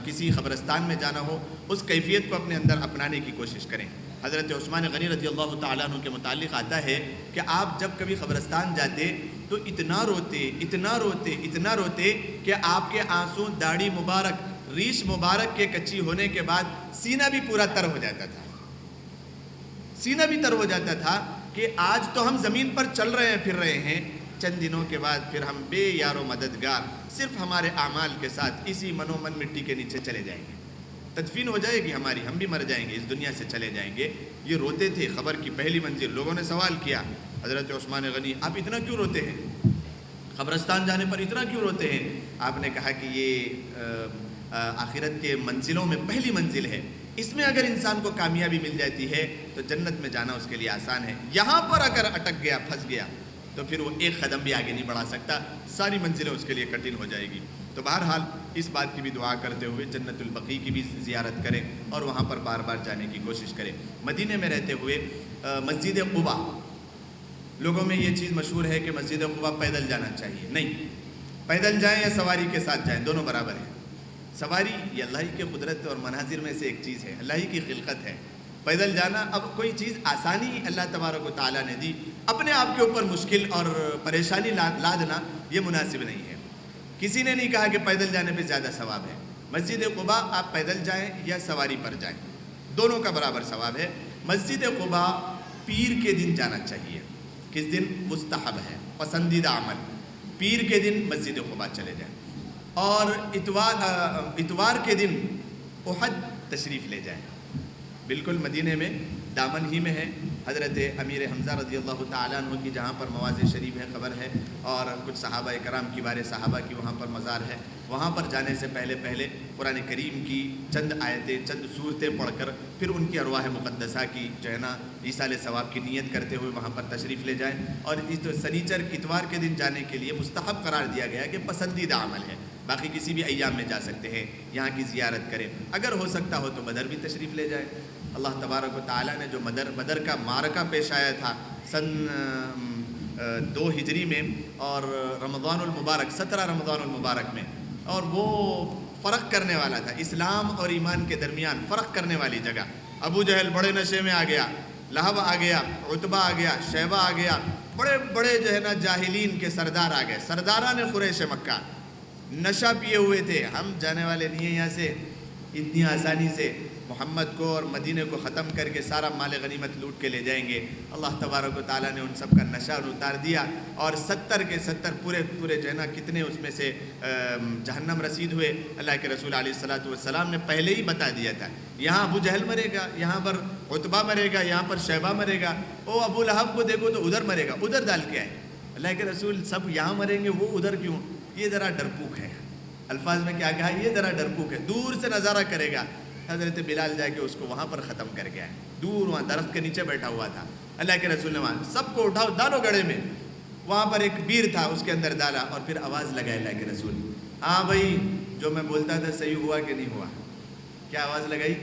کسی قبرستان میں جانا ہو اس کیفیت کو اپنے اندر اپنانے کی کوشش کریں۔ حضرت عثمان غنی رضی اللہ تعالیٰ عنہ کے متعلق آتا ہے کہ آپ جب کبھی قبرستان جاتے تو اتنا روتے کہ آپ کے آنسو داڑھی مبارک ریش مبارک کے کچی ہونے کے بعد سینہ بھی پورا تر ہو جاتا تھا، سینہ بھی تر ہو جاتا تھا کہ آج تو ہم زمین پر چل رہے ہیں پھر رہے ہیں، چند دنوں کے بعد پھر ہم بے یار و مددگار صرف ہمارے اعمال کے ساتھ اسی من مٹی کے نیچے چلے جائیں گے، تدفین ہو جائے گی ہماری، ہم بھی مر جائیں گے، اس دنیا سے چلے جائیں گے۔ یہ روتے تھے خبر کی پہلی منزل۔ لوگوں نے سوال کیا حضرت عثمان غنی آپ اتنا کیوں روتے ہیں، قبرستان جانے پر اتنا کیوں روتے ہیں؟ آپ نے کہا کہ یہ آخرت کے منزلوں میں پہلی منزل ہے، اس میں اگر انسان کو کامیابی مل جاتی ہے تو جنت میں جانا اس کے لیے آسان ہے، یہاں پر اگر اٹک گیا پھنس گیا تو پھر وہ ایک قدم بھی آگے نہیں بڑھا سکتا، ساری منزلیں اس کے لیے کٹھن ہو جائے گی۔ تو بہرحال اس بات کی بھی دعا کرتے ہوئے جنت البقیع کی بھی زیارت کریں اور وہاں پر بار بار جانے کی کوشش کریں۔ مدینے میں رہتے ہوئے مسجد قباء، لوگوں میں یہ چیز مشہور ہے کہ مسجد قباء پیدل جانا چاہیے، نہیں، پیدل جائیں یا سواری کے ساتھ جائیں دونوں برابر ہیں۔ سواری یہ اللہ ہی کے قدرت اور مناظر میں سے ایک چیز ہے، اللہ ہی کی خلقت ہے۔ پیدل جانا اب کوئی چیز آسانی اللہ تبارک و تعالیٰ نے دی، اپنے آپ کے اوپر مشکل اور پریشانی لادنا یہ مناسب نہیں ہے۔ کسی نے نہیں کہا کہ پیدل جانے پہ زیادہ ثواب ہے۔ مسجد قباء آپ پیدل جائیں یا سواری پر جائیں دونوں کا برابر ثواب ہے۔ مسجد قباء پیر کے دن جانا چاہیے، کس دن؟ مستحب ہے، پسندیدہ عمل، پیر کے دن مسجد قباء چلے جائیں، اور اتوار کے دن احد تشریف لے جائیں۔ بالکل مدینے میں دامن ہی میں ہے، حضرت امیر حمزہ رضی اللہ تعالیٰ عنہ کی جہاں پر مواضع شریف ہے خبر ہے، اور کچھ صحابہ کرام کبار صحابہ کی وہاں پر مزار ہے۔ وہاں پر جانے سے پہلے قرآن کریم کی چند آیتیں چند صورتیں پڑھ کر پھر ان کی ارواح مقدسہ کی جو ہے نا ایصال ثواب کی نیت کرتے ہوئے وہاں پر تشریف لے جائیں۔ اور اس سنیچر اتوار کے دن جانے کے لیے مستحب قرار دیا گیا کہ پسندیدہ عمل ہے، باقی کسی بھی ایام میں جا سکتے ہیں، یہاں کی زیارت کریں۔ اگر ہو سکتا ہو تو بدر بھی تشریف لے جائیں۔ اللہ تبارک و تعالیٰ نے جو بدر کا معرکہ پیش آیا تھا سن 2 ہجری میں اور رمضان المبارک 17 رمضان المبارک میں، اور وہ فرق کرنے والا تھا اسلام اور ایمان کے درمیان، فرق کرنے والی جگہ۔ ابو جہل بڑے نشے میں آ گیا، لہب آ گیا، عتبہ آ گیا، شیبہ آ گیا، بڑے بڑے جو ہے نا جاہلین کے سردار آ گئے، سرداران قریش مکہ نشہ پیے ہوئے تھے۔ ہم جانے والے نہیں ہیں یہاں سے اتنی آسانی سے، محمد کو اور مدینے کو ختم کر کے سارا مال غنیمت لوٹ کے لے جائیں گے۔ اللہ تبارک و تعالیٰ نے ان سب کا نشہ اتار دیا، اور 70 کے 70 پورے جو ہے نا کتنے اس میں سے جہنم رسید ہوئے۔ اللہ کے رسول علیہ الصلوۃ والسلام نے پہلے ہی بتا دیا تھا، یہاں ابو جہل مرے گا، یہاں پر عتبہ مرے گا، یہاں پر شیبہ مرے گا، او ابو لہب کو دیکھو تو ادھر مرے گا، ادھر ڈال کے آئے۔ اللہ کے رسول سب یہاں مریں گے، وہ ادھر کیوں؟ یہ ذرا ڈرپوک ہے، الفاظ میں کیا کہا، یہ ذرا ڈرپوک ہے، دور سے نظارہ کرے گا۔ حضرت بلال جا کے اس کو وہاں پر ختم کر کے آئے، دور وہاں درخت کے نیچے بیٹھا ہوا تھا۔ اللہ کے رسول نے وہاں سب کو اٹھاؤ ڈالو گڑھے میں، وہاں پر ایک بیر تھا اس کے اندر ڈالا، اور پھر آواز لگائے اللہ کے رسول، ہاں بھائی جو میں بولتا تھا صحیح ہوا کہ نہیں ہوا؟ کیا آواز لگائی؟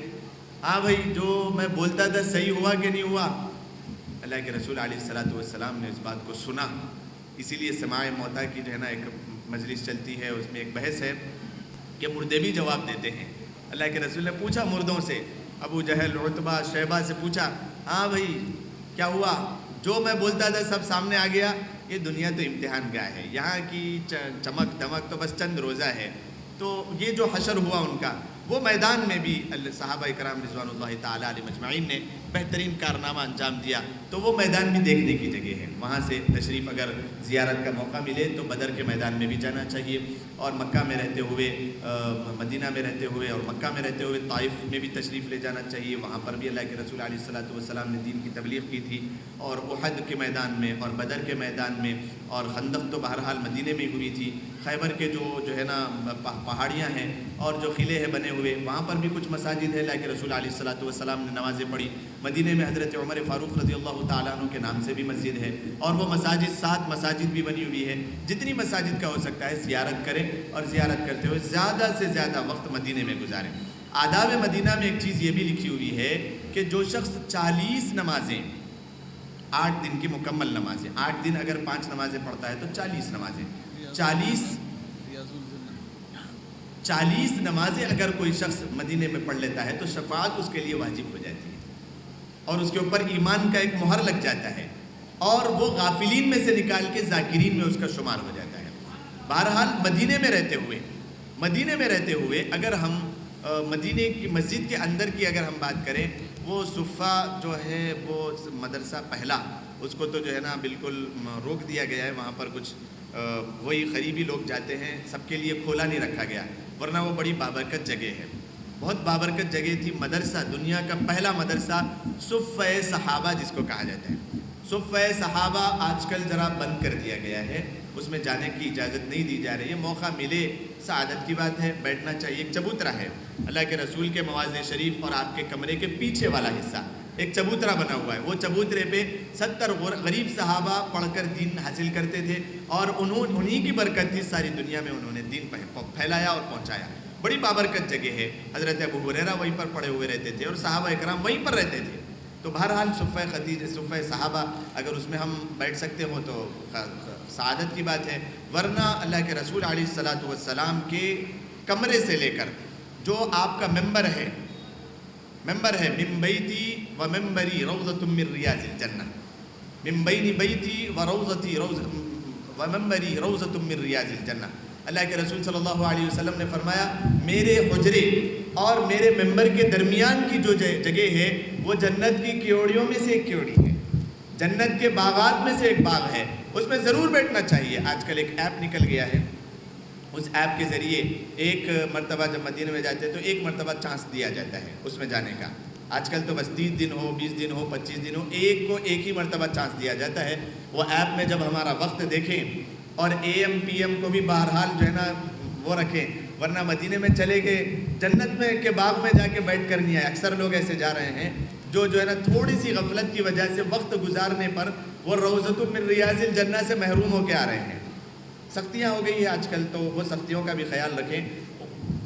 ہاں بھائی جو میں بولتا تھا صحیح ہوا کہ نہیں ہوا؟ اللہ کے رسول علیہ الصلوۃ والسلام نے اس بات کو سنا۔ اسی لیے سماع موتیٰ کی جو ہے نا ایک مجلس چلتی ہے، اس میں ایک بحث ہے کہ مردے بھی جواب دیتے ہیں۔ اللہ کے رسول نے پوچھا مردوں سے، ابو جہل، عتبہ، شیبہ سے پوچھا، ہاں بھائی کیا ہوا؟ جو میں بولتا تھا سب سامنے آ گیا، یہ دنیا تو امتحان گاہ ہے، یہاں کی چمک دمک تو بس چند روزہ ہے۔ تو یہ جو حشر ہوا ان کا، وہ میدان میں بھی صحابہ کرام رضوان اللہ تعالیٰ علیہ مجمعین نے بہترین کارنامہ انجام دیا، تو وہ میدان بھی دیکھنے کی جگہ ہے۔ وہاں سے تشریف اگر زیارت کا موقع ملے تو بدر کے میدان میں بھی جانا چاہیے، اور مکہ میں رہتے ہوئے، مدینہ میں رہتے ہوئے اور مکہ میں رہتے ہوئے طائف میں بھی تشریف لے جانا چاہیے۔ وہاں پر بھی اللہ کے رسول علیہ الصلوۃ والسلام نے دین کی تبلیغ کی تھی، اور احد کے میدان میں اور بدر کے میدان میں، اور خندق تو بہرحال مدینے میں ہوئی تھی۔ خیبر کے جو ہے نا پہاڑیاں ہیں اور جو قلعے ہیں بنے ہوئے، وہاں پر بھی کچھ مساجد ہے، اللہ کے رسول علیہ الصلوۃ والسلام نے نمازیں پڑھی۔ مدینے میں حضرت عمر فاروق رضی اللہ تعالیٰ عنہ کے نام سے بھی مسجد ہے، اور وہ مساجد 7 مساجد بھی بنی ہوئی ہے۔ جتنی مساجد کا ہو سکتا ہے زیارت کریں، اور زیارت کرتے ہوئے زیادہ سے زیادہ وقت مدینے میں گزاریں۔ آداب مدینہ میں ایک چیز یہ بھی لکھی ہوئی ہے کہ جو شخص 40 نمازیں، 8 دن کی مکمل نمازیں، 8 دن اگر 5 نمازیں پڑھتا ہے تو 40 نمازیں، 40 نمازیں اگر کوئی شخص مدینے میں پڑھ لیتا ہے تو شفاعت اس کے لیے واجب ہو جاتی ہے، اور اس کے اوپر ایمان کا ایک مہر لگ جاتا ہے، اور وہ غافلین میں سے نکال کے ذاکرین میں اس کا شمار ہو جاتا ہے۔ بہرحال مدینے میں رہتے ہوئے اگر ہم مدینے کی مسجد کے اندر کی اگر ہم بات کریں، وہ صفہ جو ہے وہ مدرسہ پہلا، اس کو تو جو ہے نا بالکل روک دیا گیا ہے، وہاں پر کچھ وہی قریبی لوگ جاتے ہیں، سب کے لیے کھولا نہیں رکھا گیا، ورنہ وہ بڑی بابرکت جگہ ہے، بہت بابرکت جگہ تھی۔ مدرسہ، دنیا کا پہلا مدرسہ صفہ صحابہ جس کو کہا جاتا ہے، صفہ صحابہ آج کل ذرا بند کر دیا گیا ہے، اس میں جانے کی اجازت نہیں دی جا رہی ہے۔ موقع ملے سعادت کی بات ہے، بیٹھنا چاہیے۔ ایک چبوترا ہے، اللہ کے رسول کے مواضع شریف اور آپ کے کمرے کے پیچھے والا حصہ ایک چبوترا بنا ہوا ہے، وہ چبوترے پہ 70 غریب صحابہ پڑھ کر دین حاصل کرتے تھے، اور انہی کی برکت تھی ساری دنیا میں انہوں نے دین پھیلایا اور پہنچایا۔ بڑی بابرکت جگہ ہے۔ حضرت ابو ہریرہ وہیں پر پڑے ہوئے رہتے تھے، اور صحابہ اکرام وہیں پر رہتے تھے۔ تو بہرحال صفہ صحابہ اگر اس میں ہم بیٹھ سکتے ہوں تو سعادت کی بات ہے، ورنہ اللہ کے رسول علیہ الصلوۃ والسلام کے کمرے سے لے کر جو آپ کا ممبر ہے من بیتی و ممبری روضۃ من ریاض الجنہ، من بین بیتی و روضتی و ممبری روضۃ من ریاض الجنہ۔ اللہ کے رسول صلی اللہ علیہ وسلم نے فرمایا، میرے حجرے اور میرے ممبر کے درمیان کی جو جگہ ہے وہ جنت کی کیوڑیوں میں سے ایک کیوڑی ہے، جنت کے باغات میں سے ایک باغ ہے، اس میں ضرور بیٹھنا چاہیے۔ آج کل ایک ایپ نکل گیا ہے، اس ایپ کے ذریعے ایک مرتبہ جب مدینے میں جاتے ہیں تو ایک مرتبہ چانس دیا جاتا ہے اس میں جانے کا۔ آج کل تو بس 30 دن ہو، 20 دن ہو، 25 دن ہو، ایک کو ایک ہی مرتبہ چانس دیا جاتا ہے۔ وہ ایپ میں جب ہمارا وقت دیکھیں اور AM PM کو بھی بہرحال جو ہے نا وہ رکھیں، ورنہ مدینے میں چلے گئے، جنت میں کے باغ میں جا کے بیٹھ کر نہیں آئے۔ اکثر لوگ ایسے جا رہے ہیں جو ہے نا تھوڑی سی غفلت کی وجہ سے وقت گزارنے پر وہ روضۃ من ریاض الجنہ سے محروم ہو کے آ رہے ہیں۔ سختیاں ہو گئی ہیں آج کل، تو وہ سختیوں کا بھی خیال رکھیں،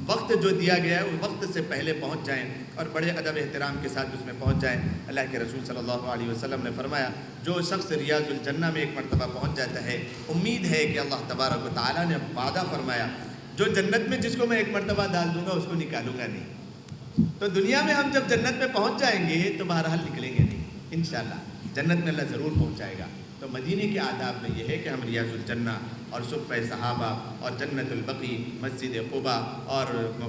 وقت جو دیا گیا ہے اس وقت سے پہلے پہنچ جائیں اور بڑے ادب احترام کے ساتھ اس میں پہنچ جائیں۔ اللہ کے رسول صلی اللہ علیہ وسلم نے فرمایا، جو شخص ریاض الجنہ میں ایک مرتبہ پہنچ جاتا ہے، امید ہے کہ اللہ تبارک و تعالیٰ نے وعدہ فرمایا، جو جنت میں جس کو میں ایک مرتبہ ڈال دوں گا اس کو نکالوں گا نہیں۔ تو دنیا میں ہم جب جنت میں پہنچ جائیں گے تو بہرحال نکلیں گے نہیں، انشاءاللہ جنت میں اللہ ضرور پہنچائے گا۔ تو مدینے کے آداب میں یہ ہے کہ ہم ریاض الجنہ اور صفہ صحابہ اور جنت البقیع، مسجد قباء اور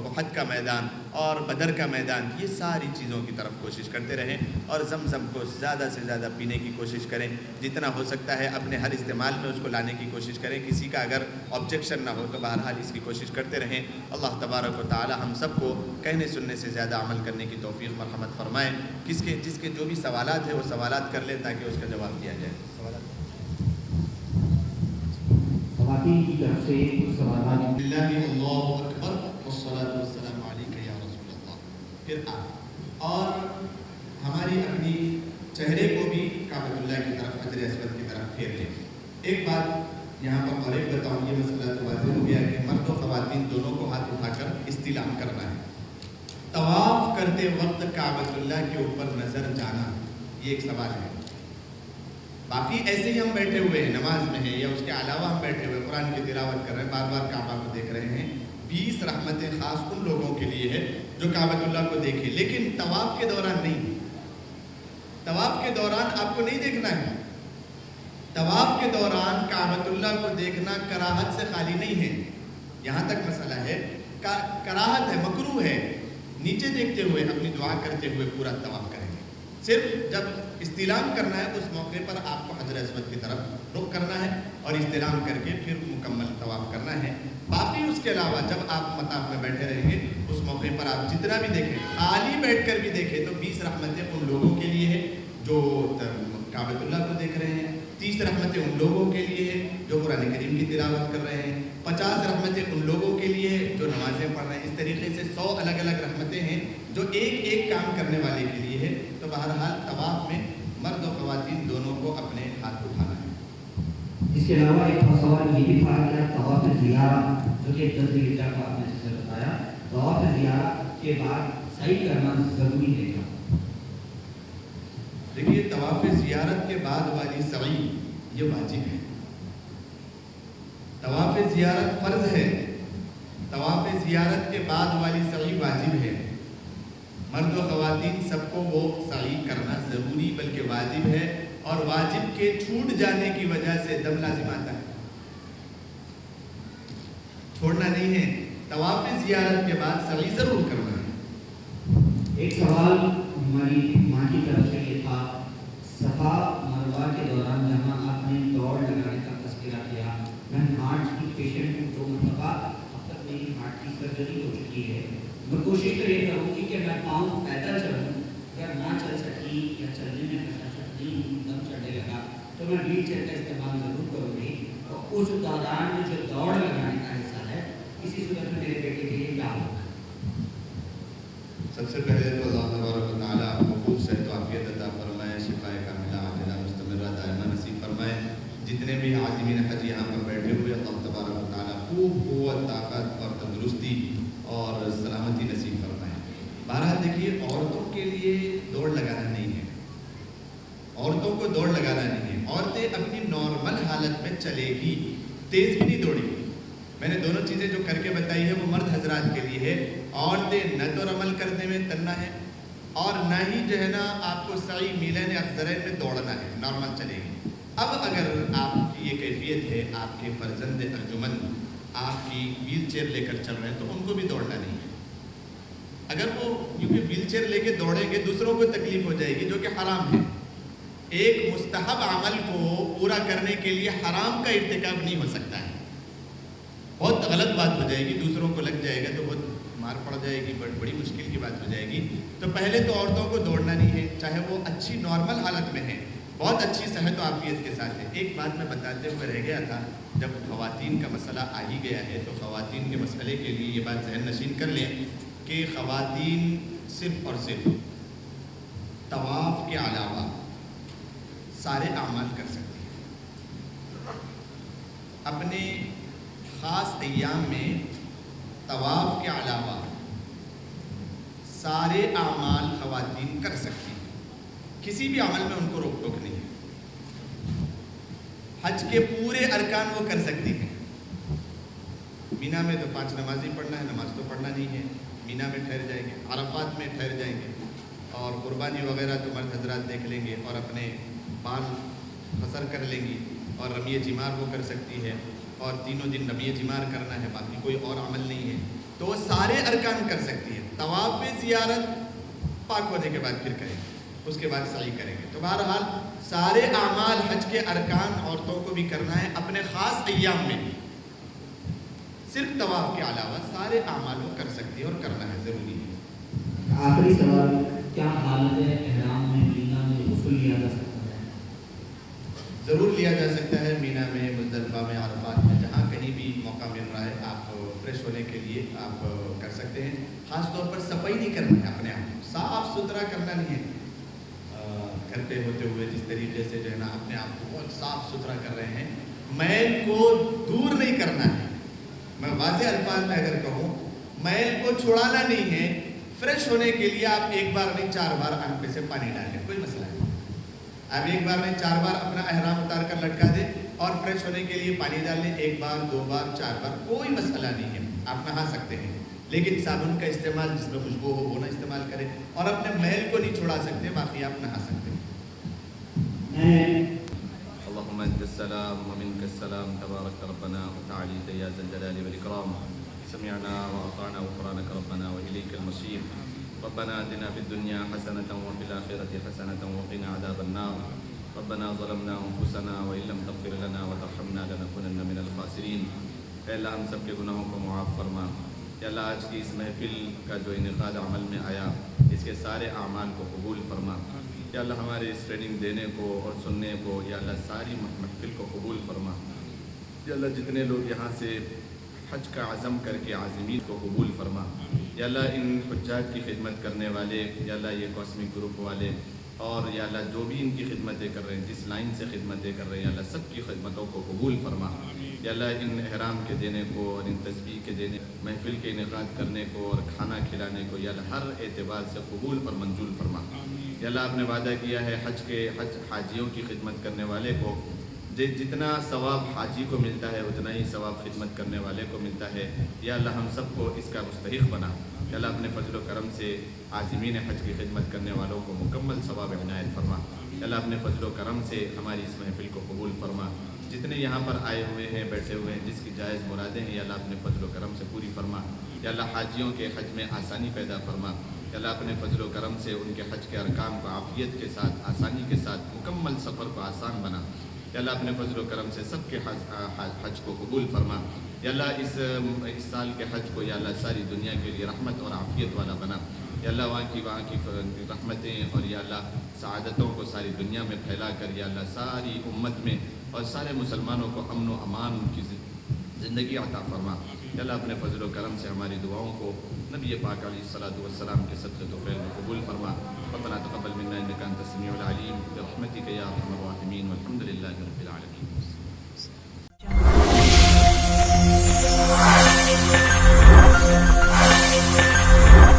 احد کا میدان اور بدر کا میدان، یہ ساری چیزوں کی طرف کوشش کرتے رہیں، اور زمزم کو زیادہ سے زیادہ پینے کی کوشش کریں، جتنا ہو سکتا ہے اپنے ہر استعمال میں اس کو لانے کی کوشش کریں۔ کسی کا اگر آبجیکشن نہ ہو تو بہرحال اس کی کوشش کرتے رہیں۔ اللہ تبارک و تعالی ہم سب کو کہنے سننے سے زیادہ عمل کرنے کی توفیق مرحمت فرمائے۔ جس کے جو بھی سوالات ہیں وہ سوالات کر لیں تاکہ اس کا جواب دیا جائے۔ خواتین کی طرف سے سوالات۔ اللہ اکبر والصلاۃ والسلام علیک یا رسول اللہ۔ پھر آپ اور ہماری اپنی چہرے کو بھی کعبۃ اللہ کی طرف، حجر اسود کی طرف پھیر لیں۔ ایک بات یہاں پر اور ایک بتاؤں، یہ مسئلہ تو واضح ہو گیا کہ مرد و خواتین دونوں کو ہاتھ اٹھا کر استلام کرنا ہے۔ طواف کرتے وقت کعبۃ اللہ کے اوپر نظر جانا، یہ ایک سوال ہے۔ باقی ایسے ہی ہم بیٹھے ہوئے ہیں، نماز میں ہیں یا اس کے علاوہ ہم بیٹھے ہوئے قرآن کی تلاوت کر رہے ہیں، بار بار کعبہ کو دیکھ رہے ہیں، 20 رحمتیں خاص ان لوگوں کے لیے ہے جو کعبۃ اللہ کو دیکھے، لیکن طواف کے دوران نہیں. طواف کے دوران آپ کو نہیں دیکھنا ہے. طواف کے دوران کعبۃ اللہ کو دیکھنا کراہت سے خالی نہیں ہے. یہاں تک مسئلہ ہے کراہت ہے، مکروہ ہے. نیچے دیکھتے ہوئے اپنی دعا کرتے ہوئے پورا طواف کریں گے. صرف جب استلام کرنا ہے اس موقع پر آپ کو حجر اسود کی طرف رخ کرنا ہے اور استلام کر کے پھر مکمل طواف کرنا ہے. باقی اس کے علاوہ جب آپ مطاف میں بیٹھے رہیں گے اس موقع پر آپ جتنا بھی دیکھیں، خالی بیٹھ کر بھی دیکھیں تو 20 رحمتیں ان لوگوں کے لیے ہے جو کعبۃ اللہ کو دیکھ رہے ہیں، 30 رحمتیں ان لوگوں کے لیے ہے جو قرآن کریم کی تلاوت کر رہے ہیں، 50 رحمتیں ان لوگوں کے لیے ہے جو نمازیں پڑھ رہے ہیں. اس طریقے سے 100 الگ الگ رحمتیں ہیں جو ایک ایک کام کرنے والے کے لیے ہے. تو بہرحال طواف میں مرد و خواتین دونوں کو اپنے ہاتھ اٹھانا ہے. اس کے علاوہ ایک اور سوال یہ بھی تھا کہ طواف زیارت جو کہ 10 ذی الحجہ کو آپ نے جیسے بتایا، طواف زیارت کے بعد سعی کرنا ضروری ہے کیا؟ دیکھیے طواف زیارت کے بعد والی سعی یہ واجب ہے. طواف زیارت فرض ہے، طواف زیارت کے بعد والی سعی واجب ہے. مرد و خواتین سب کو وہ سعی کرنا ضروری بلکہ واجب ہے، اور واجب کے چھوٹ جانے کی وجہ سے دم لازم آتا ہے. چھوڑنا نہیں ہے. طواف زیارت کے بعد سعی ضرور کرنا ہے. ایک سوال ہماری ماں کی طرف سے یہ تھا، صفا مروہ کے دوران جہاں آپ نے دوڑ لگانے کا تذکرہ کیا، میں ہارٹ کی پیشنٹ ہوں، 2 مرتبہ اب تک میری ہارٹ کی سرجری ہو چکی ہے. میں کوشش تو یہ کروں گی کہ میں پاؤں پیدل چلوں، اگر نہ چل سکی یا چلنے میں دم چڑھنے لگا تو میں ویل چیئر کا استعمال ضرور کروں گی. اور اس دوران میں جو دوڑ لگانے کا حصہ ہے اسی صورت میں میرے بیٹے کے لیے کیا ہوگا؟ سب سے پہلے تو اللہ تبارک و تعالیٰ آپ کو خوب صحت و عافیت عطا فرمائے، شفا کاملہ عاجلہ مستمرہ دائمہ نصیب فرمائے. جتنے بھی عازمین حج یہاں پر بیٹھے ہوئے اللہ تبارک و تعالیٰ خوب قوت، طاقت اور تندرستی اور سلامتی نصیب فرمائے. بہرحال دیکھیے عورتوں کے لیے دوڑ لگانا نہیں ہے، عورتوں کو دوڑ لگانا نہیں ہے. عورتیں اپنی نارمل حالت میں چلے گی، تیز بھی نہیں دوڑی. میں نے دونوں چیزیں جو کر کے بتائی ہے وہ مرد حضرات کے لیے ہے. عورتیں نہ تو عمل کرنے میں تننا ہے اور نہ ہی جو ہے نا آپ کو سعی میلین اخضرین میں دوڑنا ہے، نارمل چلے گی. اب اگر آپ کی یہ کیفیت ہے، آپ کے فرزند ارجمند آپ کی ویل چیئر لے کر چل رہے ہیں تو ان کو بھی دوڑنا نہیں ہے. اگر وہ کیونکہ ویل چیئر لے کے دوڑیں گے دوسروں کو تکلیف ہو جائے گی جو کہ حرام ہے. ایک مستحب عمل کو پورا کرنے کے لیے حرام کا ارتکاب نہیں ہو سکتا ہے. بہت غلط بات ہو جائے گی، دوسروں کو لگ جائے گا تو بہت مار پڑ جائے گی، بڑی مشکل کی بات ہو جائے گی. تو پہلے تو عورتوں کو دوڑنا نہیں ہے، چاہے وہ اچھی نارمل حالت میں ہے، بہت اچھی صحت و عافیت کے ساتھ ہے. ایک بات میں بتاتے ہوئے رہ گیا تھا، جب خواتین کا مسئلہ آ ہی گیا ہے تو خواتین کے مسئلے کے لیے یہ بات ذہن نشین کر لیں کہ خواتین صرف اور صرف طواف کے علاوہ سارے اعمال کر سکتی ہیں. اپنے خاص ایام میں طواف کے علاوہ سارے اعمال خواتین کر سکتی ہیں، کسی بھی عمل میں ان کو روک ٹوک نہیں ہے. حج کے پورے ارکان وہ کر سکتی ہیں. مینا میں تو 5 نمازی پڑھنا ہے، نماز تو پڑھنا نہیں ہے، مینا میں ٹھہر جائیں گے، عرفات میں ٹھہر جائیں گے، اور قربانی وغیرہ تو مرد حضرات دیکھ لیں گے اور اپنے بال بسر کر لیں گی. اور رمی جمار وہ کر سکتی ہے اور 3 دن رمی جمار کرنا ہے، باقی کوئی اور عمل نہیں ہے. تو وہ سارے ارکان کر سکتی ہے. طواف زیارت پاک ہونے کے بعد پھر کریں گے، اس کے بعد سعی کریں گے. تو بہرحال سارے اعمال حج کے ارکان عورتوں کو بھی کرنا ہے اپنے خاص ایام میں. صرف طواف کے علاوہ سارے اعمال وہ کر سکتی ہے اور کرنا ہے، ضروری ہے. آخری سوال، کیا حالت احرام میں مینا میں غسل لیا جا سکتا ہے؟ ضرور لیا جا سکتا ہے. مینا میں، مزدلفہ میں، عرفات میں، جہاں کہیں بھی موقع مل رہا ہے آپ فریش ہونے کے لیے آپ کر سکتے ہیں. خاص طور پر صفائی نہیں کرنا ہے، اپنے آپ صاف ستھرا کرنا نہیں ہے. گھر پہ ہوتے ہوئے جس طریقے سے جو ہے نا اپنے آپ کو بہت صاف ستھرا کر رہے ہیں، میل کو دور نہیں کرنا ہے. میں واضح الفاظ میں اگر کہوں، میل کو چھڑانا نہیں ہے. فریش ہونے کے لیے آپ 1 بار نہیں 4 بار آنکھ پہ سے پانی ڈالیں، کوئی مسئلہ نہیں. آپ 1 بار نہیں 4 بار اپنا احرام اتار کر لٹکا دیں اور فریش ہونے کے لیے پانی ڈال لیں، 1 بار 2 بار 4 بار، کوئی مسئلہ نہیں ہے. آپ نہا سکتے ہیں، لیکن صابن کا استعمال جس میں خوشبو ہو وہ نہ استعمال کریں، اور اپنے محل کو نہیں چھڑا سکتے، باقی آپ نہا سکتے ہیں۔ اللهم انت السلام ومنك السلام تبارك ربنا وتعاليت يا ذا الجلال والاكرام، سمعنا واطعنا غفرانك ربنا واليك المصير، ربنا آتنا في الدنيا حسنة وفي الآخرة حسنة وقنا عذاب النار، ربنا ظلمنا انفسنا وان لم تغفر لنا وترحمنا لنكونن من الخاسرين۔ اے اللہ ہم سب کے گناہوں کو معاف فرما، یا اللہ آج کی اس محفل کا جو انعقاد عمل میں آیا اس کے سارے اعمال کو قبول فرما، یا اللہ ہمارے اس ٹریننگ دینے کو اور سننے کو یا اللہ ساری محفل کو قبول فرما، یا اللہ جتنے لوگ یہاں سے حج کا عزم کر کے عازمین کو قبول فرما، یا اللہ ان حجاج کی خدمت کرنے والے، یا اللہ یہ کاسمک گروپ والے، اور یا اللہ جو بھی ان کی خدمتیں کر رہے ہیں، جس لائن سے خدمتیں کر رہے ہیں، یا اللہ سب کی خدمتوں کو قبول فرما، یا اللہ ان احرام کے دینے کو اور ان تسبیح کے دینے، محفل کے انعقاد کرنے کو اور کھانا کھلانے کو یا اللہ ہر اعتبار سے قبول اور منظور فرما۔ یا اللہ آپ نے وعدہ کیا ہے حج حاجیوں کی خدمت کرنے والے کو جتنا ثواب حاجی کو ملتا ہے اتنا ہی ثواب خدمت کرنے والے کو ملتا ہے، یا اللہ ہم سب کو اس کا مستحق بنا، یا اللہ اپنے فضل و کرم سے عازمین حج کی خدمت کرنے والوں کو مکمل ثواب عنایت فرما، یا اللہ اپنے فضل و کرم سے ہماری اس محفل کو قبول فرما، جتنے یہاں پر آئے ہوئے ہیں بیٹھے ہوئے ہیں جس کی جائز مرادیں ہیں یا اللہ اپنے فضل و کرم سے پوری فرما، یا اللہ حاجیوں کے حج میں آسانی پیدا فرما، یا اللہ اپنے فضل و کرم سے ان کے حج کے ارکان کو عافیت کے ساتھ آسانی کے ساتھ مکمل سفر کو آسان بنا، یا اللہ اپنے فضل و کرم سے سب کے حج کو قبول فرما، یا اللہ اس سال کے حج کو یا اللہ ساری دنیا کے لیے رحمت اور عافیت والا بنا، یا اللہ وہاں کی رحمتیں اور یا اللہ سعادتوں کو ساری دنیا میں پھیلا کر یا اللہ ساری امت میں اور سارے مسلمانوں کو امن و امان کی زندگی عطا فرما، یا اللہ اپنے فضل و کرم سے ہماری دعاؤں کو نبی پاک علیہ الصلوۃ والسلام کے صدقے و فعل میں قبول فرما، ربنا تقبل منا انک انت السمیع العلیم برحمتک یا ارحم الراحمین والحمد للہ رب العالمین۔